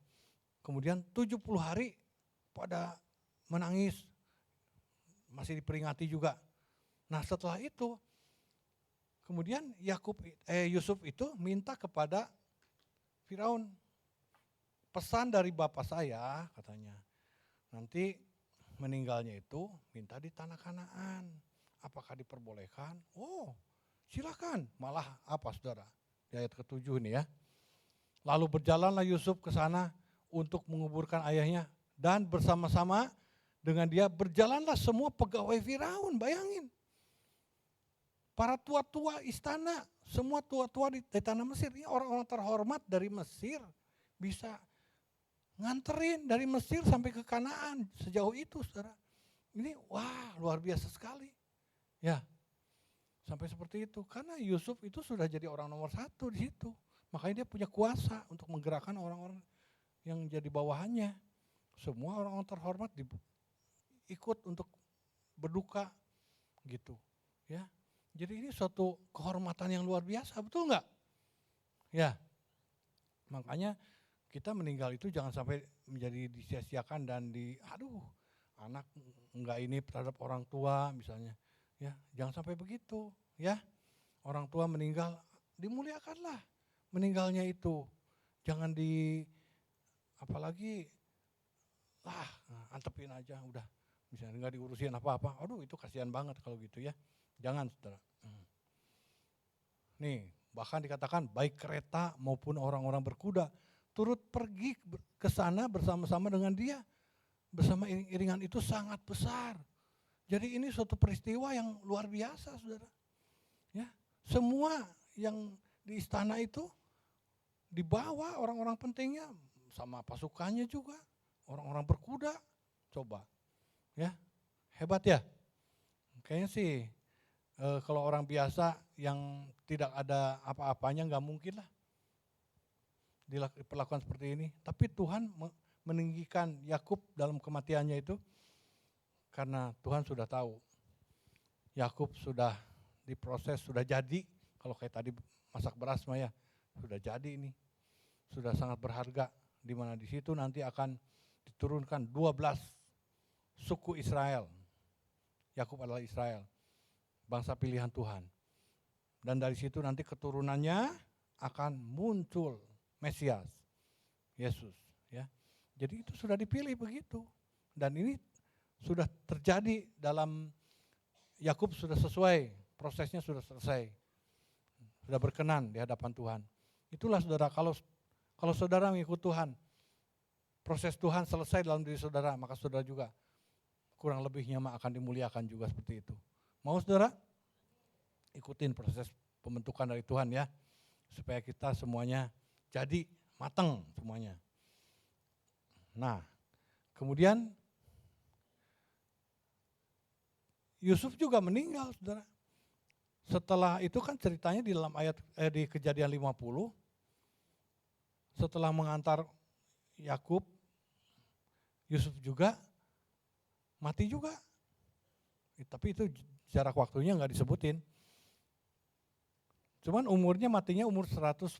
Kemudian 70 hari pada menangis, masih diperingati juga. Nah setelah itu, kemudian Yusuf itu minta kepada Firaun, pesan dari bapak saya katanya, nanti meninggalnya itu minta di tanah Kanaan. Apakah diperbolehkan? Oh silakan, malah apa saudara? Di ayat ke-7 ini ya. Lalu berjalanlah Yusuf ke sana untuk menguburkan ayahnya, dan bersama-sama dengan dia berjalanlah semua pegawai Firaun, bayangin. Para tua-tua istana, semua tua-tua di tanah Mesir, ini orang-orang terhormat dari Mesir, bisa nganterin dari Mesir sampai ke Kanaan, sejauh itu saudara. Ini wah luar biasa sekali. Ya, sampai seperti itu, karena Yusuf itu sudah jadi orang nomor 1 di situ. Makanya dia punya kuasa untuk menggerakkan orang-orang yang jadi bawahannya. Semua orang-orang terhormat ikut untuk berduka gitu. Ya, jadi ini suatu kehormatan yang luar biasa, betul nggak? Ya, makanya kita meninggal itu jangan sampai menjadi disia-siakan dan anak enggak ini terhadap orang tua misalnya. Ya, jangan sampai begitu, ya. Orang tua meninggal dimuliakanlah meninggalnya itu. Jangan apalagi antepin aja udah. Misalnya enggak diurusin apa-apa. Aduh, itu kasihan banget kalau gitu ya. Jangan, saudara. Nih, bahkan dikatakan baik kereta maupun orang-orang berkuda turut pergi ke sana bersama-sama dengan dia. Bersama iring-iringan itu sangat besar. Jadi ini suatu peristiwa yang luar biasa, saudara. Ya, semua yang di istana itu dibawa orang-orang pentingnya sama pasukannya juga, orang-orang berkuda. Coba, ya, hebat ya. Kayaknya sih kalau orang biasa yang tidak ada apa-apanya nggak mungkin lah diperlakukan seperti ini. Tapi Tuhan meninggikan Yakub dalam kematiannya itu karena Tuhan sudah tahu Yakub sudah diproses, sudah jadi. Kalau kayak tadi masak beras mah ya, sudah jadi ini. Sudah sangat berharga, di mana di situ nanti akan diturunkan 12 suku Israel. Yakub adalah Israel, bangsa pilihan Tuhan. Dan dari situ nanti keturunannya akan muncul Mesias, Yesus. Ya, jadi itu sudah dipilih begitu. Dan ini sudah terjadi dalam Yakub, sudah sesuai, prosesnya sudah selesai. Sudah berkenan di hadapan Tuhan. Itulah saudara, kalau saudara mengikut Tuhan, proses Tuhan selesai dalam diri saudara, maka saudara juga kurang lebihnya akan dimuliakan juga seperti itu. Mau saudara? Ikutin proses pembentukan dari Tuhan ya, supaya kita semuanya jadi matang semuanya. Nah, kemudian Yusuf juga meninggal, saudara. Setelah itu kan ceritanya di dalam di Kejadian 50, setelah mengantar Yakub, Yusuf juga mati juga. Tapi itu jarak waktunya nggak disebutin. Cuman umurnya matinya umur 110.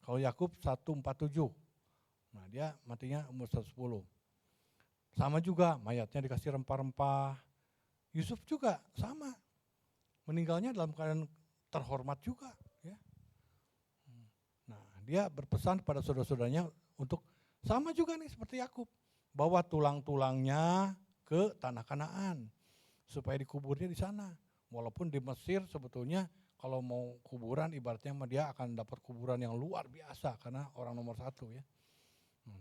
Kalau Yakub 147. Nah, dia matinya umur 110. Sama juga, mayatnya dikasih rempah-rempah. Yusuf juga sama. Meninggalnya dalam keadaan terhormat juga, ya. Nah, dia berpesan kepada saudara-saudaranya untuk sama juga nih seperti Yakub, bawa tulang-tulangnya ke tanah Kanaan supaya dikuburnya di sana. Walaupun di Mesir sebetulnya kalau mau kuburan ibaratnya dia akan dapat kuburan yang luar biasa karena orang nomor 1 ya.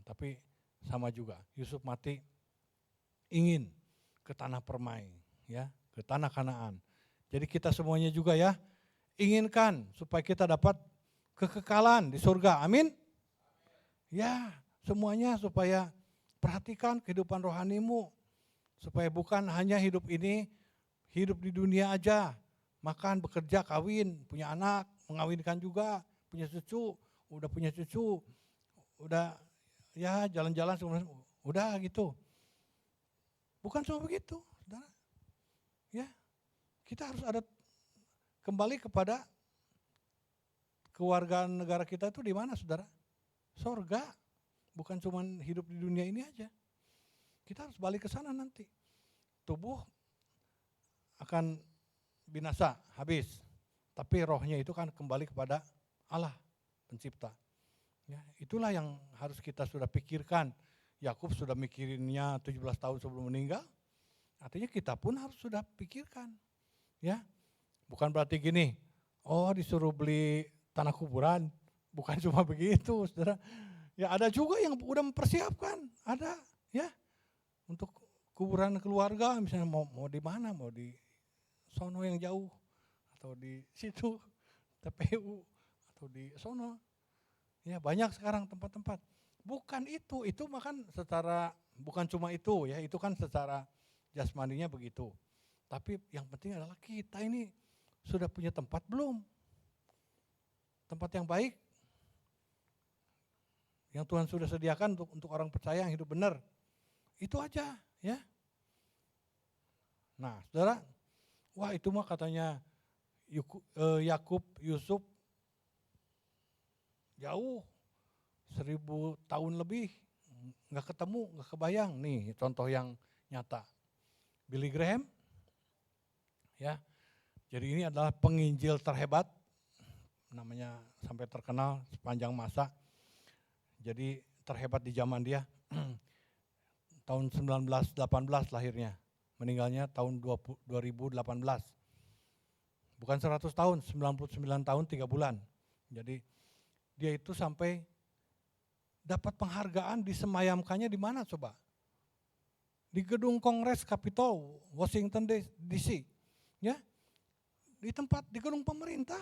Tapi sama juga, Yusuf mati ingin ke tanah permai, ya, ke tanah Kanaan. Jadi kita semuanya juga ya inginkan supaya kita dapat kekekalan di surga. Amin. Ya, semuanya supaya perhatikan kehidupan rohanimu supaya bukan hanya hidup ini, hidup di dunia aja, makan, bekerja, kawin, punya anak, mengawinkan juga, punya cucu, udah punya cucu, udah ya jalan-jalan udah gitu. Bukan cuma begitu, saudara. Ya, kita harus ada kembali kepada kewargaan negara kita itu di mana, saudara? Sorga, bukan cuma hidup di dunia ini aja. Kita harus balik ke sana nanti. Tubuh akan binasa, habis. Tapi rohnya itu kan kembali kepada Allah, pencipta. Ya, itulah yang harus kita sudah pikirkan. Yakub sudah mikirinnya 17 tahun sebelum meninggal. Artinya kita pun harus sudah pikirkan. Ya, bukan berarti gini, oh disuruh beli tanah kuburan. Bukan cuma begitu, saudara. Ya ada juga yang udah mempersiapkan, ada ya. Untuk kuburan keluarga misalnya mau di mana, mau di sono yang jauh atau di situ TPU atau di sono. Ya banyak sekarang tempat-tempat. Bukan itu makan secara bukan cuma itu ya, itu kan secara jasmaninya begitu. Tapi yang penting adalah kita ini sudah punya tempat belum? Tempat yang baik yang Tuhan sudah sediakan untuk orang percaya yang hidup benar. Itu aja ya. Nah saudara, wah itu mah katanya Yakub, Yusuf jauh 1000 tahun lebih nggak ketemu, nggak kebayang. Nih contoh yang nyata. Billy Graham, ya. Jadi ini adalah penginjil terhebat, namanya sampai terkenal sepanjang masa. Jadi terhebat di zaman dia. Tahun 1918 lahirnya, meninggalnya tahun 2018. Bukan 100 tahun, 99 tahun 3 bulan. Jadi dia itu sampai dapat penghargaan disemayamkannya di mana coba? Di gedung Kongres Capitol, Washington DC. Ya. Di gedung pemerintah.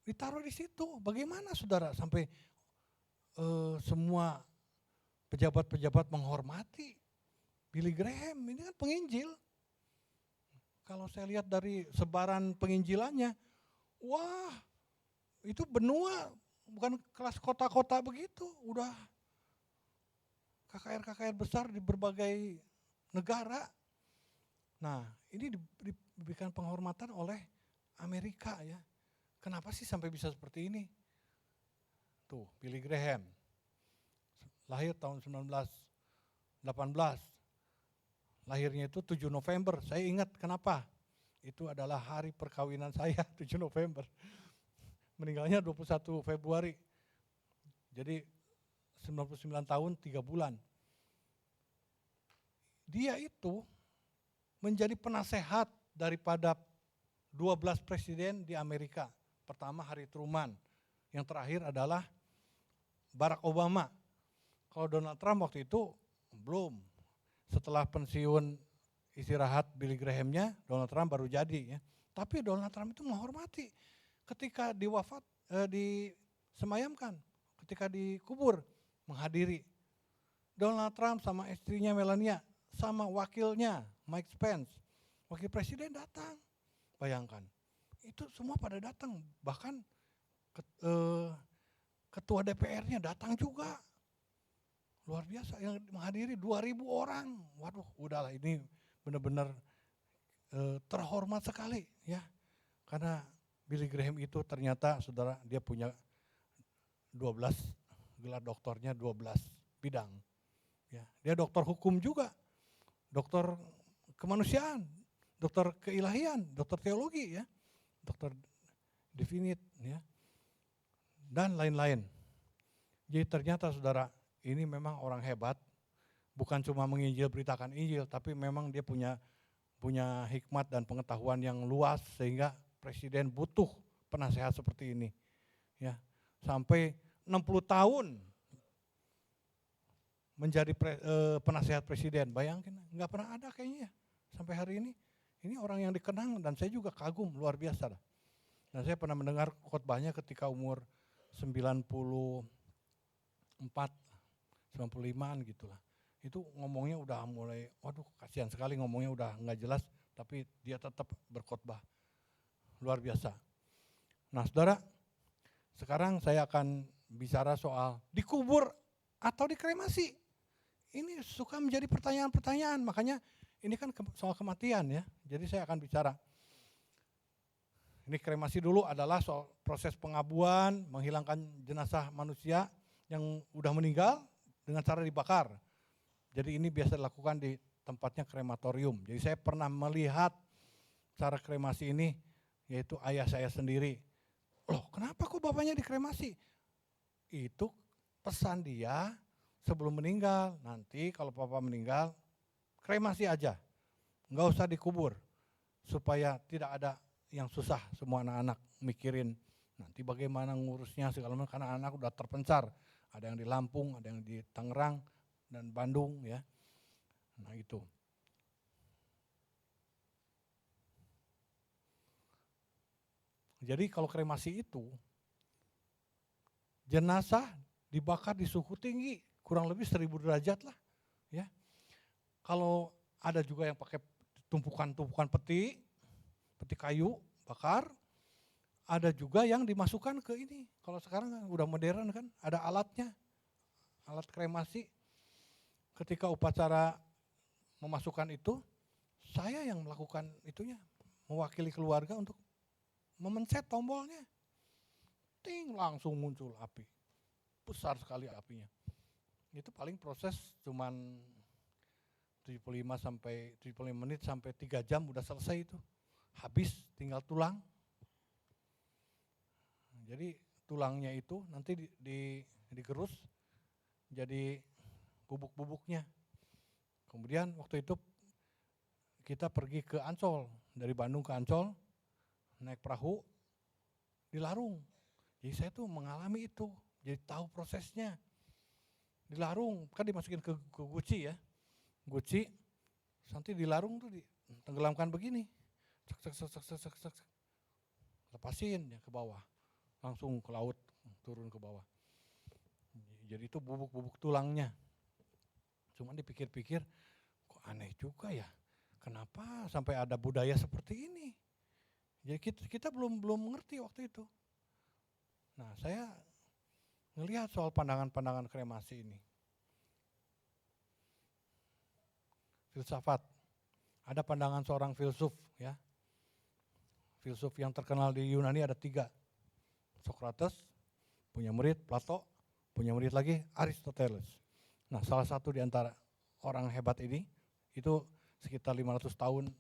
Ditaruh di situ. Bagaimana saudara sampai semua pejabat-pejabat menghormati Billy Graham, ini kan penginjil. Kalau saya lihat dari sebaran penginjilannya, wah itu benua, bukan kelas kota-kota begitu, udah KKR-KKR besar di berbagai negara. Nah ini diberikan penghormatan oleh Amerika ya. Kenapa sih sampai bisa seperti ini? Tuh Billy Graham. Lahir tahun 1918, lahirnya itu 7 November, saya ingat kenapa, itu adalah hari perkawinan saya 7 November, meninggalnya 21 Februari, jadi 99 tahun 3 bulan. Dia itu menjadi penasehat daripada 12 presiden di Amerika, pertama Harry Truman, yang terakhir adalah Barack Obama. Kalau Donald Trump waktu itu belum. Setelah pensiun istirahat Billy Graham-nya, Donald Trump baru jadi ya. Tapi Donald Trump itu menghormati ketika disemayamkan, ketika dikubur, menghadiri. Donald Trump sama istrinya Melania, sama wakilnya Mike Pence, wakil presiden datang. Bayangkan, itu semua pada datang, bahkan ketua DPR-nya datang juga. Luar biasa, yang menghadiri 2000 orang. Waduh, udahlah ini benar-benar terhormat sekali ya. Karena Billy Graham itu ternyata saudara dia punya 12 gelar doktornya, 12 bidang. Ya, dia doktor hukum juga, doktor kemanusiaan, doktor keilahian, doktor teologi ya, doktor definite ya, dan lain-lain. Jadi ternyata saudara ini memang orang hebat, bukan cuma menginjil beritakan Injil, tapi memang dia punya hikmat dan pengetahuan yang luas sehingga presiden butuh penasehat seperti ini. Ya, sampai 60 tahun menjadi penasehat presiden. Bayangin, nggak pernah ada kayaknya sampai hari ini. Ini orang yang dikenang dan saya juga kagum, luar biasa. Dan saya pernah mendengar khotbahnya ketika umur 94, 95-an gitulah. Itu ngomongnya udah mulai, waduh kasihan sekali ngomongnya udah nggak jelas, tapi dia tetap berkhotbah. Luar biasa. Nah saudara, sekarang saya akan bicara soal dikubur atau dikremasi. Ini suka menjadi pertanyaan-pertanyaan, makanya ini kan soal kematian ya. Jadi saya akan bicara. Ini kremasi dulu adalah soal proses pengabuan, menghilangkan jenazah manusia yang udah meninggal dengan cara dibakar. Jadi ini biasa dilakukan di tempatnya krematorium. Jadi saya pernah melihat cara kremasi ini, yaitu ayah saya sendiri. Loh kenapa kok bapaknya dikremasi? Itu pesan dia sebelum meninggal. Nanti kalau papa meninggal, kremasi aja. Nggak usah dikubur. Supaya tidak ada yang susah semua anak-anak mikirin nanti bagaimana ngurusnya segala macam, karena anak udah terpencar. Ada yang di Lampung, ada yang di Tangerang dan Bandung ya. Nah itu. Jadi kalau kremasi itu jenazah dibakar di suhu tinggi, kurang lebih 1000 derajat lah ya. Kalau ada juga yang pakai tumpukan-tumpukan peti kayu bakar, ada juga yang dimasukkan ke ini. Kalau sekarang kan udah modern kan, ada alatnya, alat kremasi. Ketika upacara memasukkan itu, saya yang melakukan itunya, mewakili keluarga untuk memencet tombolnya. Ting, langsung muncul api. Besar sekali apinya. Itu paling proses cuman 75 menit sampai 3 jam udah selesai itu. Habis tinggal tulang. Jadi tulangnya itu nanti digerus jadi bubuk-bubuknya. Kemudian waktu itu kita pergi ke Ancol, dari Bandung ke Ancol, naik perahu, dilarung. Jadi saya tuh mengalami itu, jadi tahu prosesnya. Dilarung, kan dimasukin ke guci ya. Guci, nanti dilarung tuh ditenggelamkan begini. Cek. Lepasin ya ke bawah. Langsung ke laut, turun ke bawah. Jadi itu bubuk-bubuk tulangnya. Cuman dipikir-pikir, kok aneh juga ya. Kenapa sampai ada budaya seperti ini? Jadi kita belum mengerti waktu itu. Nah, saya ngelihat soal pandangan-pandangan kremasi ini. Filsafat. Ada pandangan seorang filsuf ya. Filsuf yang terkenal di Yunani ada 3. Socrates, punya murid Plato, punya murid lagi Aristoteles. Nah, salah satu di antara orang hebat ini, itu sekitar 500 tahun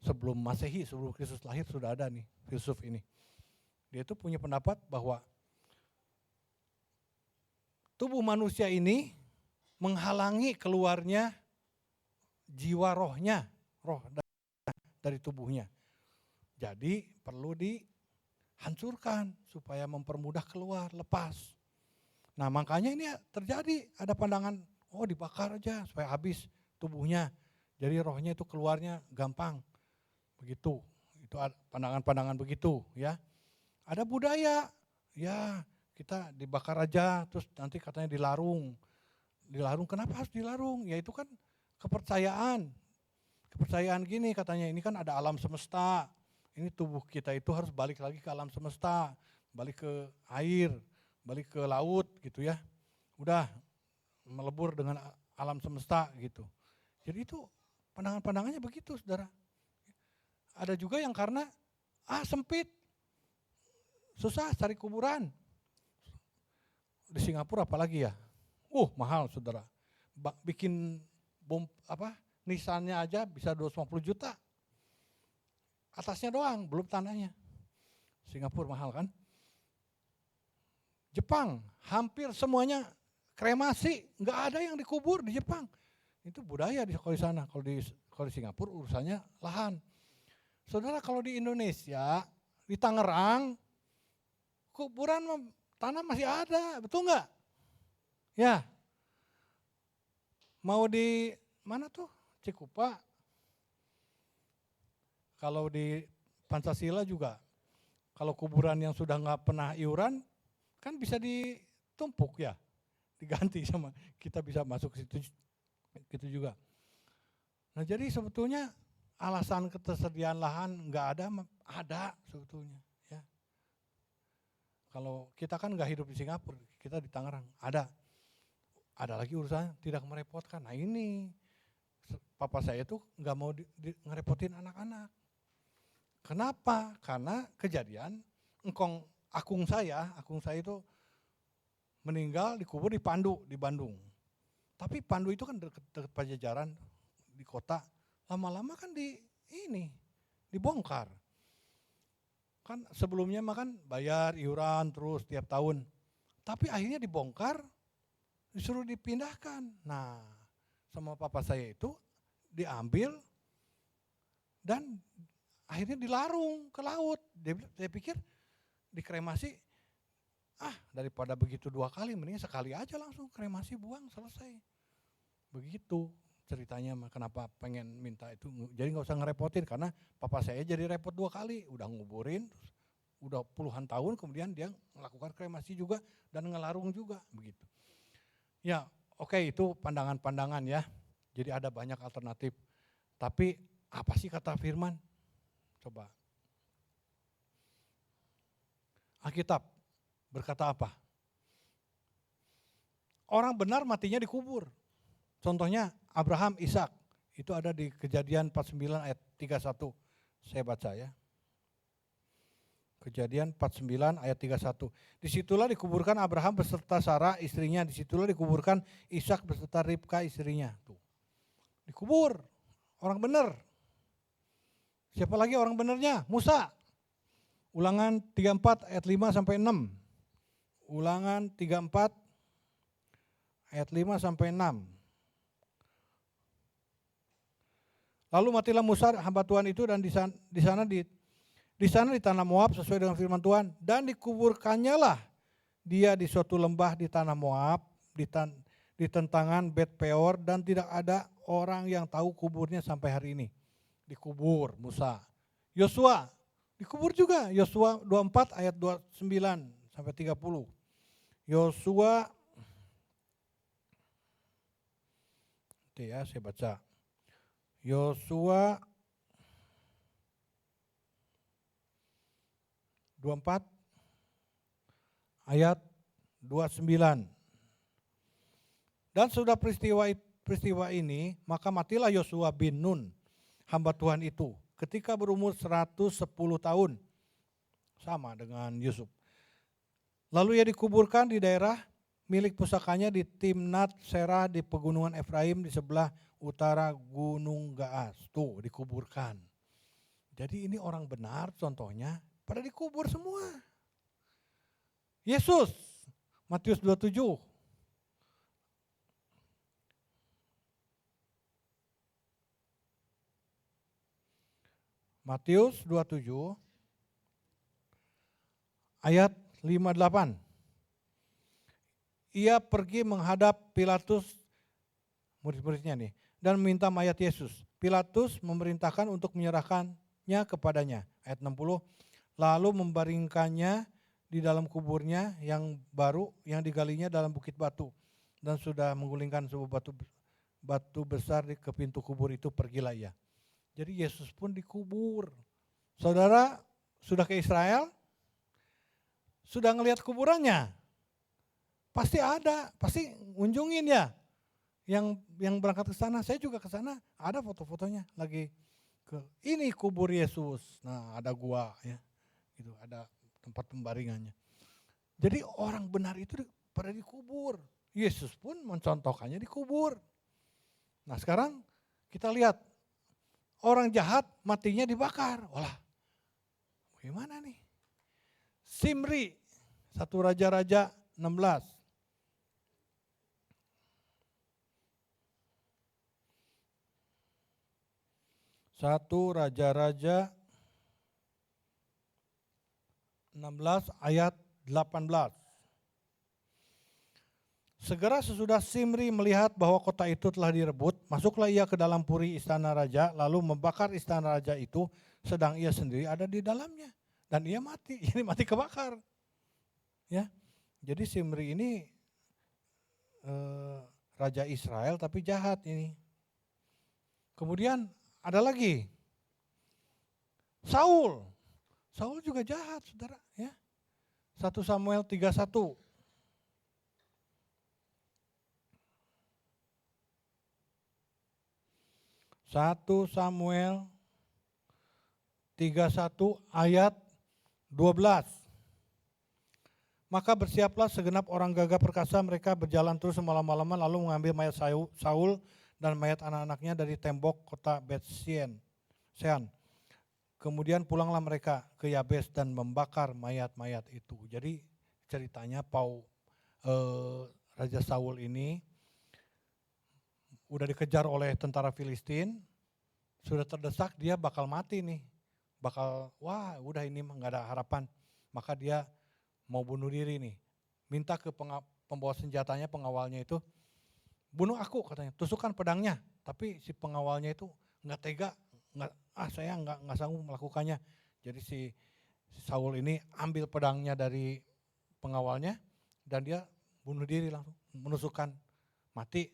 sebelum Masehi, sebelum Kristus lahir sudah ada nih filsuf ini. Dia itu punya pendapat bahwa tubuh manusia ini menghalangi keluarnya jiwa rohnya, roh dari tubuhnya. Jadi perlu dihancurkan supaya mempermudah keluar, lepas. Nah makanya ini terjadi, ada pandangan, oh dibakar aja supaya habis tubuhnya. Jadi rohnya itu keluarnya gampang. Begitu, itu pandangan-pandangan begitu ya. Ada budaya, ya kita dibakar aja terus nanti katanya dilarung. Dilarung, kenapa harus dilarung? Ya itu kan kepercayaan. Kepercayaan gini katanya, ini kan ada alam semesta. Ini tubuh kita itu harus balik lagi ke alam semesta, balik ke air, balik ke laut gitu ya. Udah melebur dengan alam semesta gitu. Jadi itu pandangan-pandangannya begitu saudara. Ada juga yang karena sempit, susah cari kuburan. Di Singapura apalagi ya, mahal saudara. Bikin bom nisannya aja bisa 250 juta. Atasnya doang, belum tanahnya. Singapura mahal kan. Jepang, hampir semuanya kremasi, nggak ada yang dikubur di Jepang. Itu budaya kalau di sana. Kalau di Singapura urusannya lahan. Saudara kalau di Indonesia, di Tangerang, kuburan tanah masih ada, betul nggak? Ya. Mau di mana tuh? Cikupa. Kalau di Pancasila juga, kalau kuburan yang sudah nggak pernah iuran, kan bisa ditumpuk ya, diganti sama kita bisa masuk ke situ gitu juga. Nah jadi sebetulnya alasan ketersediaan lahan nggak ada sebetulnya. Ya. Kalau kita kan nggak hidup di Singapura, kita di Tangerang, ada lagi urusan tidak merepotkan. Nah ini papa saya tuh nggak mau ngerepotin anak-anak. Kenapa? Karena kejadian akung saya itu meninggal dikubur di Pandu di Bandung. Tapi Pandu itu kan dekat Pajajaran di kota. Lama-lama kan dibongkar. Kan sebelumnya mah kan bayar iuran terus tiap tahun. Tapi akhirnya dibongkar, disuruh dipindahkan. Nah, sama papa saya itu diambil dan akhirnya dilarung ke laut. Saya pikir dikremasi, daripada begitu 2 kali, mending sekali aja langsung kremasi buang selesai. Begitu ceritanya, kenapa pengen minta itu. Jadi nggak usah ngerepotin karena papa saya jadi repot 2 kali, udah nguburin, udah puluhan tahun kemudian dia melakukan kremasi juga dan ngelarung juga begitu. Ya oke, itu pandangan-pandangan ya. Jadi ada banyak alternatif. Tapi apa sih kata firman? Coba. Alkitab berkata apa? Orang benar matinya dikubur. Contohnya Abraham, Ishak. Itu ada di Kejadian 49 ayat 31. Saya baca ya. Kejadian 49 ayat 31. Disitulah dikuburkan Abraham beserta Sarah istrinya. Disitulah dikuburkan Ishak beserta Ribka istrinya. Tuh. Dikubur. Orang benar. Siapa lagi orang benarnya? Musa. Ulangan 34 ayat 5 sampai 6. Ulangan 34 ayat 5 sampai 6. Lalu matilah Musa hamba Tuhan itu dan di sana di tanah Moab sesuai dengan firman Tuhan, dan dikuburkannya lah dia di suatu lembah di tanah Moab di tentangan Bet Peor, dan tidak ada orang yang tahu kuburnya sampai hari ini. Dikubur Musa. Yosua dikubur juga, Yosua 24 ayat 29 sampai 30. Yosua, saya baca. Yosua 24 ayat 29. Dan sudah peristiwa ini, maka matilah Yosua bin Nun, hamba Tuhan itu, ketika berumur 110 tahun, sama dengan Yusuf. Lalu ia dikuburkan di daerah milik pusakanya di Timnat Serah di pegunungan Efraim di sebelah utara Gunung Gaas. Tuh dikuburkan. Jadi ini orang benar contohnya pada dikubur semua. Yesus, Matius 27. Matius 27 ayat 58. Ia pergi menghadap Pilatus, murid-muridnya nih, dan meminta mayat Yesus. Pilatus memerintahkan untuk menyerahkannya kepadanya. Ayat 60. Lalu membaringkannya di dalam kuburnya yang baru yang digalinya dalam bukit batu, dan sudah menggulingkan sebuah batu besar ke pintu kubur itu, pergilah ia. Jadi Yesus pun dikubur. Saudara sudah ke Israel? Sudah ngelihat kuburannya? Pasti ada, pasti ngunjungin ya. Yang berangkat ke sana, saya juga ke sana, ada foto-fotonya lagi ini kubur Yesus. Nah, ada gua ya. Gitu, ada tempat pembaringannya. Jadi orang benar itu pada dikubur. Yesus pun mencontohkannya dikubur. Nah, sekarang kita lihat orang jahat matinya dibakar. Walah, gimana nih? Simri, 1 Raja-Raja 16. 1 Raja-Raja 16 ayat 18. Segera sesudah Simri melihat bahwa kota itu telah direbut, masuklah ia ke dalam puri istana raja, lalu membakar istana raja itu, sedang ia sendiri ada di dalamnya. Dan ia mati, ini mati kebakar. Ya, jadi Simri ini raja Israel tapi jahat ini. Kemudian ada lagi Saul. Saul juga jahat, saudara. Ya, 1 Samuel 31. 1 Samuel 31 ayat 12. Maka bersiaplah segenap orang gagah perkasa, mereka berjalan terus semalam-malaman lalu mengambil mayat Saul dan mayat anak-anaknya dari tembok kota Bet-Shean. Kemudian pulanglah mereka ke Yabes dan membakar mayat-mayat itu. Jadi ceritanya Raja Saul ini udah dikejar oleh tentara Filistin, sudah terdesak dia bakal mati nih. Wah udah ini mah gak ada harapan. Maka dia mau bunuh diri nih. Minta ke pembawa senjatanya, pengawalnya itu, bunuh aku katanya, tusukkan pedangnya. Tapi si pengawalnya itu gak tega, saya gak sanggup melakukannya. Jadi si Saul ini ambil pedangnya dari pengawalnya dan dia bunuh diri langsung, menusukkan, mati.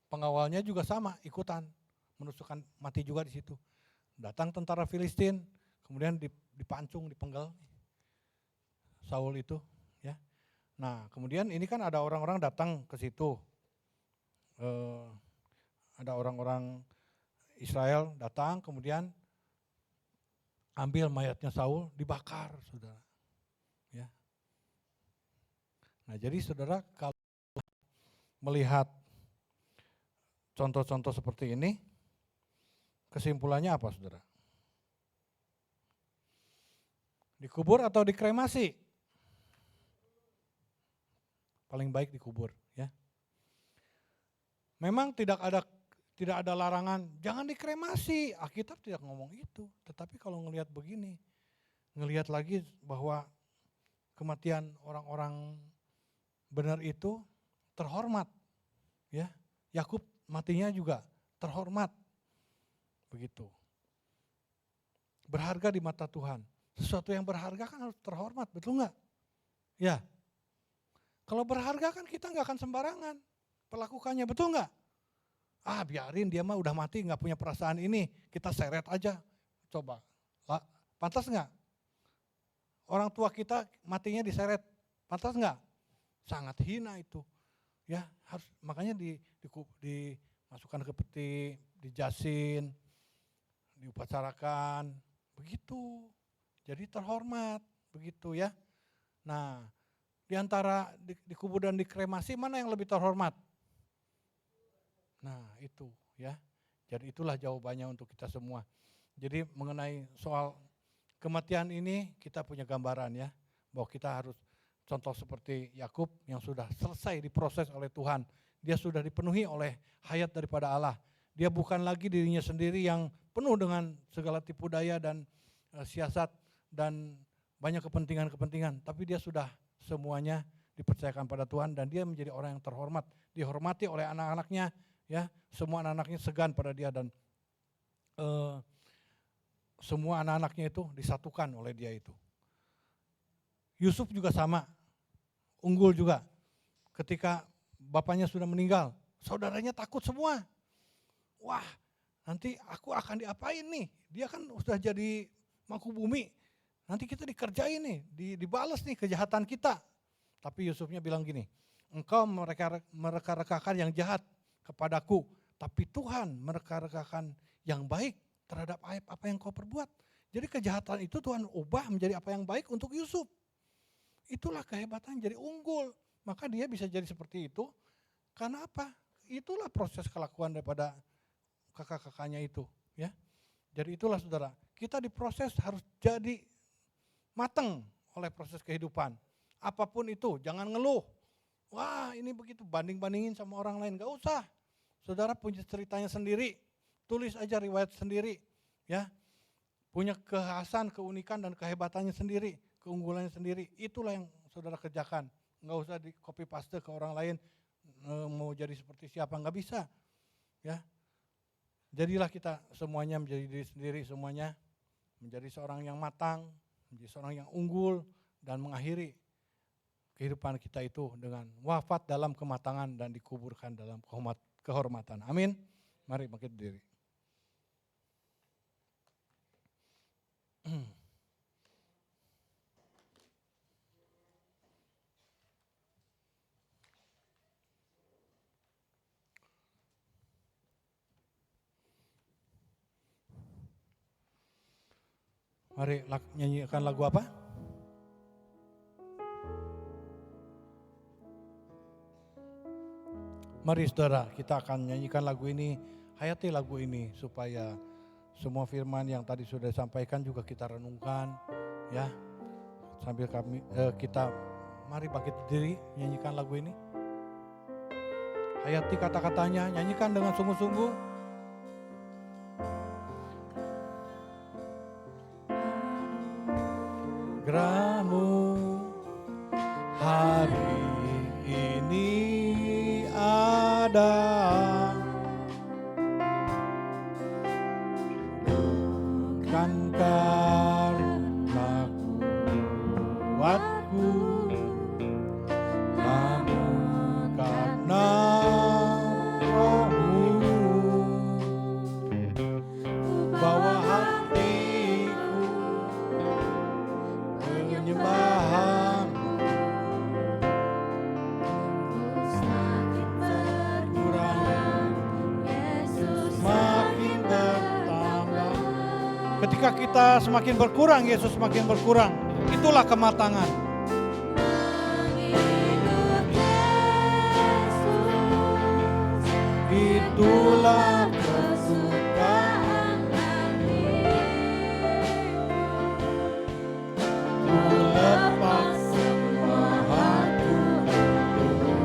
Pengawalnya juga sama, ikutan menusukkan, mati juga di situ. Datang tentara Filistin, kemudian dipancung, dipenggal Saul itu, ya. Nah, kemudian ini kan ada orang-orang datang ke situ. Ada orang-orang Israel datang, kemudian ambil mayatnya Saul, dibakar, saudara. Ya. Nah, jadi saudara kalau melihat contoh-contoh seperti ini, kesimpulannya apa, saudara? Dikubur atau dikremasi? Paling baik dikubur, ya. Memang tidak ada larangan, jangan dikremasi. Alkitab tidak ngomong itu. Tetapi kalau ngelihat begini, ngelihat lagi bahwa kematian orang-orang benar itu terhormat, ya. Yakub matinya juga terhormat, begitu. Berharga di mata Tuhan. Sesuatu yang berharga kan harus terhormat, betul nggak? Ya. Kalau berharga kan kita nggak akan sembarangan perlakukannya, betul nggak? Biarin dia mah udah mati, nggak punya perasaan ini, kita seret aja. Coba, pantas nggak? Orang tua kita matinya diseret, pantas nggak? Sangat hina itu. Ya, harus makanya dimasukkan ke peti, dijasin, diupacarakan, begitu. Jadi terhormat, begitu ya. Nah, di antara dikubur dan dikremasi mana yang lebih terhormat? Nah, itu ya. Jadi itulah jawabannya untuk kita semua. Jadi mengenai soal kematian ini kita punya gambaran ya, bahwa kita harus contoh seperti Yakub yang sudah selesai diproses oleh Tuhan. Dia sudah dipenuhi oleh hayat daripada Allah. Dia bukan lagi dirinya sendiri yang penuh dengan segala tipu daya dan siasat dan banyak kepentingan-kepentingan. Tapi dia sudah semuanya dipercayakan pada Tuhan dan dia menjadi orang yang terhormat. Dihormati oleh anak-anaknya, ya. Semua anak-anaknya segan pada dia dan semua anak-anaknya itu disatukan oleh dia itu. Yusuf juga sama, unggul juga. Ketika bapaknya sudah meninggal, saudaranya takut semua. Wah, nanti aku akan diapain nih? Dia kan sudah jadi mangku bumi. Nanti kita dikerjain nih, dibalas nih kejahatan kita. Tapi Yusufnya bilang gini, engkau mereka-rekakan yang jahat kepadaku, tapi Tuhan mereka-rekakan yang baik terhadap apa yang kau perbuat. Jadi kejahatan itu Tuhan ubah menjadi apa yang baik untuk Yusuf. Itulah kehebatan jadi unggul. Maka dia bisa jadi seperti itu. Karena apa? Itulah proses kelakuan daripada kakak-kakaknya itu. Ya. Jadi itulah saudara, kita diproses harus jadi mateng oleh proses kehidupan. Apapun itu, jangan ngeluh. Wah ini begitu, banding-bandingin sama orang lain, gak usah. Saudara punya ceritanya sendiri, tulis aja riwayat sendiri. Ya, punya kekhasan, keunikan dan kehebatannya sendiri, keunggulannya sendiri. Itulah yang saudara kerjakan. Gak usah di copy paste ke orang lain. mau jadi seperti siapa, nggak bisa. Ya, jadilah kita semuanya menjadi diri sendiri semuanya, menjadi seorang yang matang, menjadi seorang yang unggul, dan mengakhiri kehidupan kita itu dengan wafat dalam kematangan dan dikuburkan dalam kehormatan. Amin. Mari bangkit berdiri. Mari nyanyikan lagu apa? Mari saudara, kita akan nyanyikan lagu ini, hayati lagu ini supaya semua firman yang tadi sudah disampaikan juga kita renungkan, ya. Sambil kita mari bangkit berdiri, nyanyikan lagu ini. Hayati kata-katanya, nyanyikan dengan sungguh-sungguh. Geramu hari ini ada, bukan karena kuatku, namun karena Rohmu. Bawa hatiku penyembahan, semakin bertambah. Ketika kita semakin berkurang, Yesus semakin berkurang. Itulah kematangan. Itulah kesukaan hati. Ku lepas semua hati untuk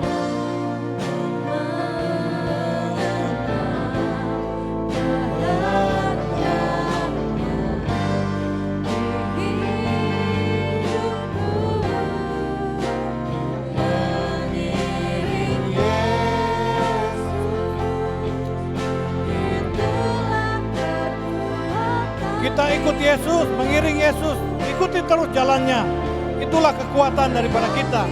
kita ikut Yesus, mengiring Yesus, ikuti terus jalannya. Itulah kekuatan daripada kita.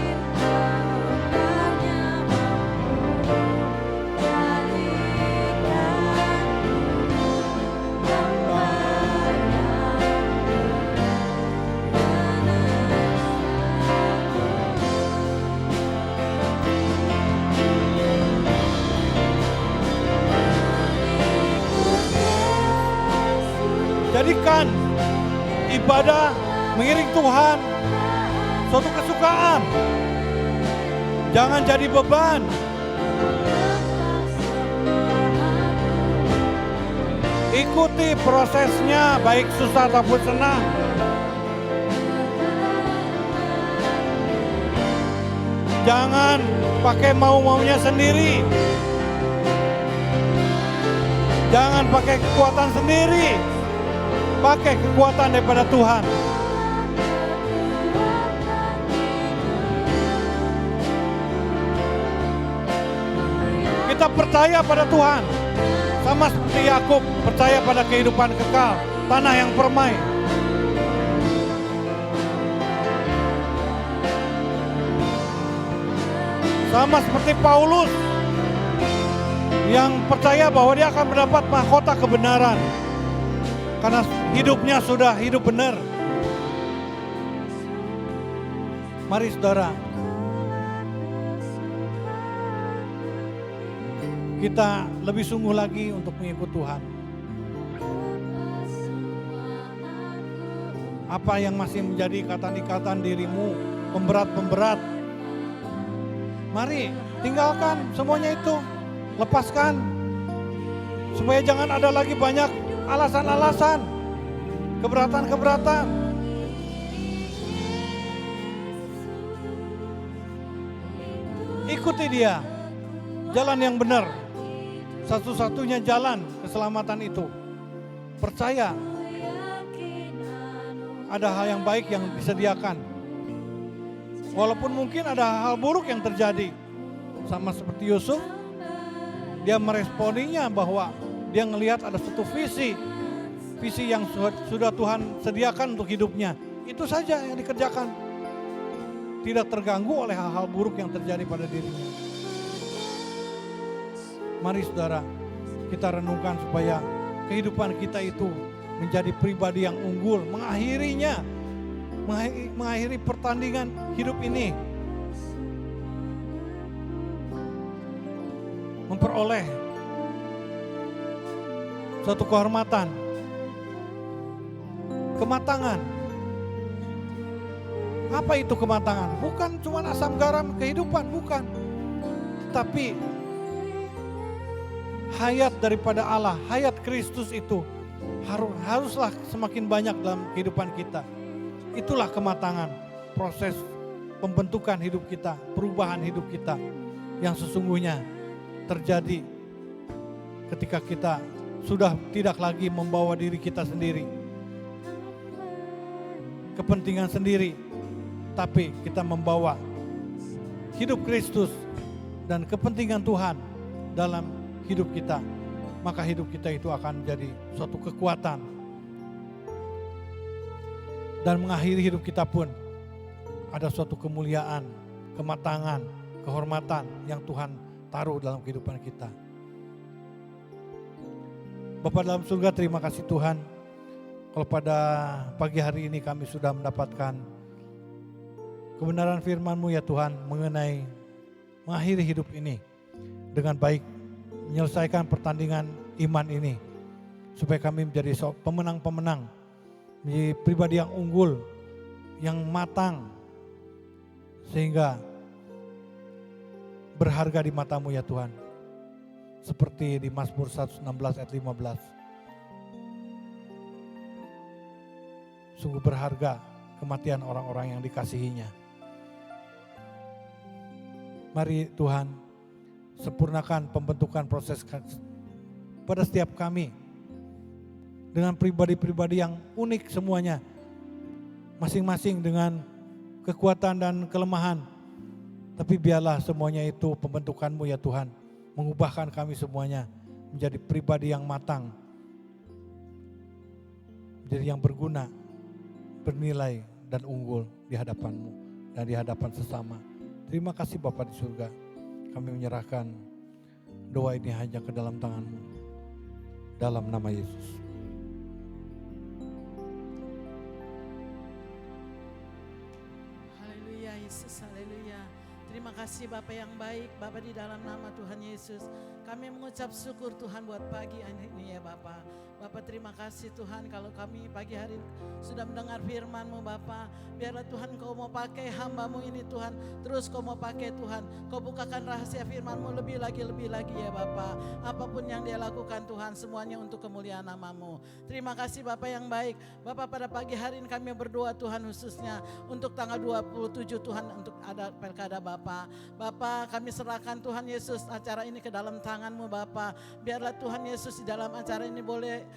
Jadikan ibadah mengiring Tuhan suatu kesukaan. Jangan jadi beban. Ikuti prosesnya, baik susah ataupun senang. Jangan pakai mau-maunya sendiri. Jangan pakai kekuatan sendiri. Pakai kekuatan daripada Tuhan. Kita percaya pada Tuhan. Sama seperti Yakub percaya pada kehidupan kekal, tanah yang permai. Sama seperti Paulus yang percaya bahwa dia akan mendapat mahkota kebenaran. Karena hidupnya sudah hidup benar. Mari saudara, kita lebih sungguh lagi untuk mengikut Tuhan. Apa yang masih menjadi ikatan-ikatan dirimu, pemberat-pemberat, mari tinggalkan semuanya itu, lepaskan. Supaya jangan ada lagi banyak alasan-alasan, keberatan-keberatan. Ikuti dia, jalan yang benar. Satu-satunya jalan keselamatan itu. Percaya ada hal yang baik yang disediakan. Walaupun mungkin ada hal buruk yang terjadi. sama seperti Yusuf, dia meresponinya bahwa dia ngelihat ada satu visi yang sudah Tuhan sediakan untuk hidupnya. Itu saja yang dikerjakan. Tidak terganggu oleh hal-hal buruk yang terjadi pada dirinya. Mari saudara, kita renungkan supaya kehidupan kita itu menjadi pribadi yang unggul, mengakhiri pertandingan hidup ini, memperoleh suatu kehormatan, kematangan. Apa itu kematangan? Bukan cuma asam garam kehidupan, bukan. Tapi hayat daripada Allah, hayat Kristus itu haruslah semakin banyak dalam kehidupan kita. Itulah kematangan, proses pembentukan hidup kita, perubahan hidup kita yang sesungguhnya terjadi ketika kita sudah tidak lagi membawa diri kita sendiri, kepentingan sendiri, tapi kita membawa hidup Kristus dan kepentingan Tuhan dalam hidup kita. Maka hidup kita itu akan menjadi suatu kekuatan. Dan mengakhiri hidup kita pun ada suatu kemuliaan, kematangan, kehormatan yang Tuhan taruh dalam kehidupan kita. Bapa dalam surga, terima kasih Tuhan. Kalau pada pagi hari ini kami sudah mendapatkan kebenaran firman-Mu ya Tuhan mengenai mengakhiri hidup ini dengan baik, menyelesaikan pertandingan iman ini supaya kami menjadi pemenang-pemenang, menjadi pribadi yang unggul, yang matang, sehingga berharga di mata-Mu ya Tuhan. Seperti di Mazmur 116 ayat 15. Sungguh berharga kematian orang-orang yang dikasihinya. Mari Tuhan, sempurnakan pembentukan proses pada setiap kami dengan pribadi-pribadi yang unik semuanya, masing-masing dengan kekuatan dan kelemahan. Tapi biarlah semuanya itu pembentukan-Mu ya Tuhan, mengubahkan kami semuanya menjadi pribadi yang matang, menjadi yang berguna, bernilai dan unggul di hadapan-Mu dan di hadapan sesama. Terima kasih Bapa di surga. Kami menyerahkan doa ini hanya ke dalam tangan-Mu. Dalam nama Yesus. Haleluya Yesus, haleluya. Terima kasih Bapa yang baik, Bapa di dalam nama Tuhan Yesus. Kami mengucap syukur Tuhan buat pagi ini ya Bapa. Bapa terima kasih Tuhan kalau kami pagi hari sudah mendengar firman-Mu Bapa. Biarlah Tuhan Kau mau pakai hamba-Mu ini Tuhan. Terus Kau mau pakai Tuhan. Kau bukakan rahasia firman-Mu lebih lagi ya Bapa. Apapun yang dia lakukan Tuhan semuanya untuk kemuliaan nama-Mu. Terima kasih Bapa yang baik. Bapa pada pagi hari ini kami berdoa Tuhan khususnya untuk tanggal 27 Tuhan untuk ada Pilkada Bapa. Bapa kami serahkan Tuhan Yesus acara ini ke dalam tangan-Mu Bapa. Biarlah Tuhan Yesus di dalam acara ini boleh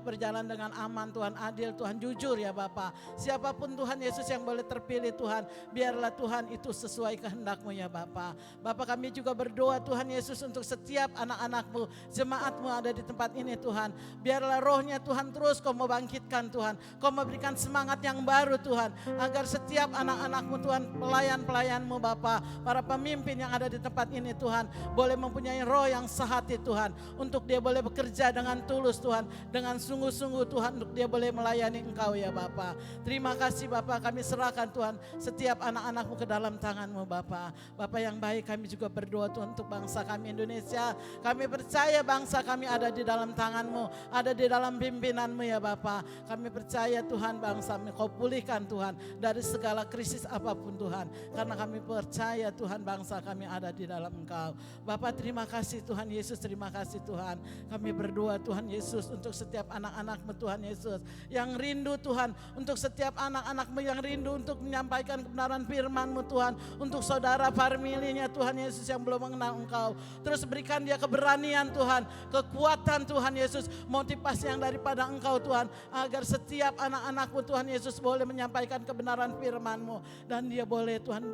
berjalan dengan aman Tuhan, adil Tuhan, jujur ya Bapa. Siapapun Tuhan Yesus yang boleh terpilih Tuhan, biarlah Tuhan itu sesuai kehendak-Mu ya Bapa. Bapa kami juga berdoa Tuhan Yesus untuk setiap anak-anak-Mu, jemaat-Mu ada di tempat ini Tuhan. Biarlah rohnya Tuhan terus Kau mau bangkitkan Tuhan. Kau memberikan semangat yang baru Tuhan. Agar setiap anak-anak-Mu Tuhan, pelayan-pelayan-Mu Bapa, para pemimpin yang ada di tempat ini Tuhan, boleh mempunyai roh yang sehati Tuhan. Untuk dia boleh bekerja dengan tulus Tuhan. Dengan sungguh-sungguh Tuhan untuk dia boleh melayani Engkau ya Bapa. Terima kasih Bapa, kami serahkan Tuhan setiap anak-anak-Mu ke dalam tangan-Mu Bapa. Bapa yang baik, kami juga berdoa Tuhan untuk bangsa kami Indonesia. Kami percaya bangsa kami ada di dalam tangan-Mu, ada di dalam pimpinan-Mu ya Bapa. Kami percaya Tuhan bangsa Kau pulihkan Tuhan dari segala krisis apapun Tuhan. Karena kami percaya Tuhan bangsa kami ada di dalam Engkau. Bapa terima kasih Tuhan Yesus, terima kasih Tuhan. Kami berdoa Tuhan Yesus Yesus, untuk setiap anak-anak-Mu Tuhan Yesus, yang rindu Tuhan, untuk setiap anak-anak-Mu yang rindu untuk menyampaikan kebenaran firman-Mu Tuhan, untuk saudara familinya Tuhan Yesus yang belum mengenal Engkau. Terus berikan dia keberanian Tuhan, kekuatan Tuhan Yesus, motivasi yang daripada Engkau Tuhan, agar setiap anak-anak-Mu Tuhan Yesus boleh menyampaikan kebenaran firman-Mu, dan dia boleh Tuhan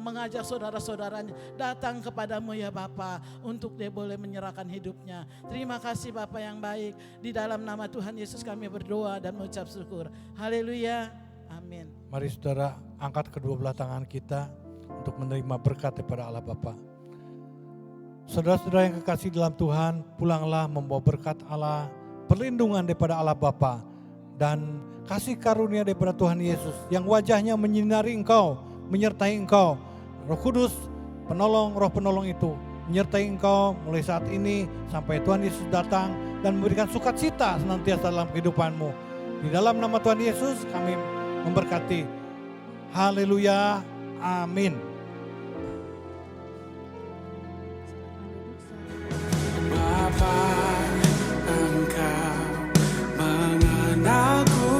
mengajak saudara-saudaranya datang kepadamu ya Bapa, untuk dia boleh menyerahkan hidupnya. Terima kasih Bapa yang baik, di dalam nama Tuhan Yesus kami berdoa dan mengucap syukur. Haleluya, amin. Mari saudara angkat kedua belah tangan kita untuk menerima berkat daripada Allah Bapa. Saudara-saudara yang kekasih dalam Tuhan, pulanglah membawa berkat Allah, perlindungan daripada Allah Bapa, dan kasih karunia daripada Tuhan Yesus yang wajahnya menyinari engkau, menyertai engkau. Roh Kudus, penolong, roh penolong itu menyertai engkau mulai saat ini sampai Tuhan Yesus datang dan memberikan sukacita senantiasa dalam kehidupanmu. Di dalam nama Tuhan Yesus kami memberkati. Haleluya, amin. Bapa, Engkau mengenalku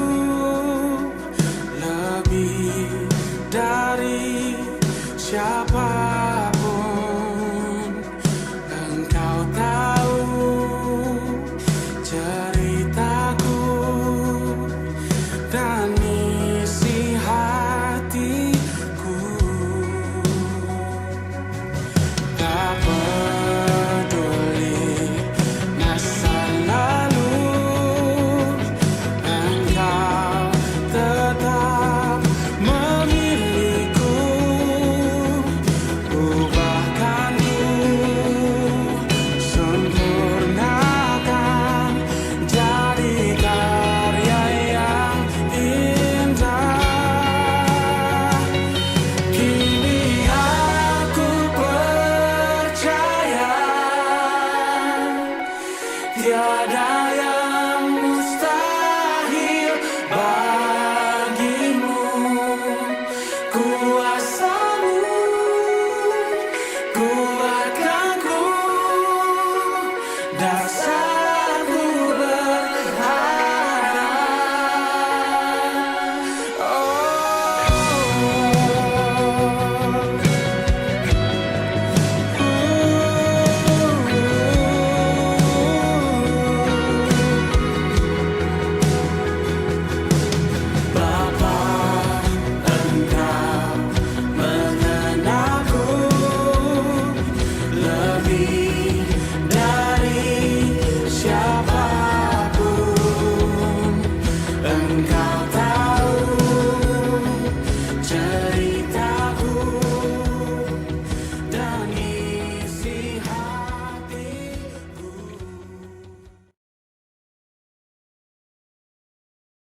lebih dari siapa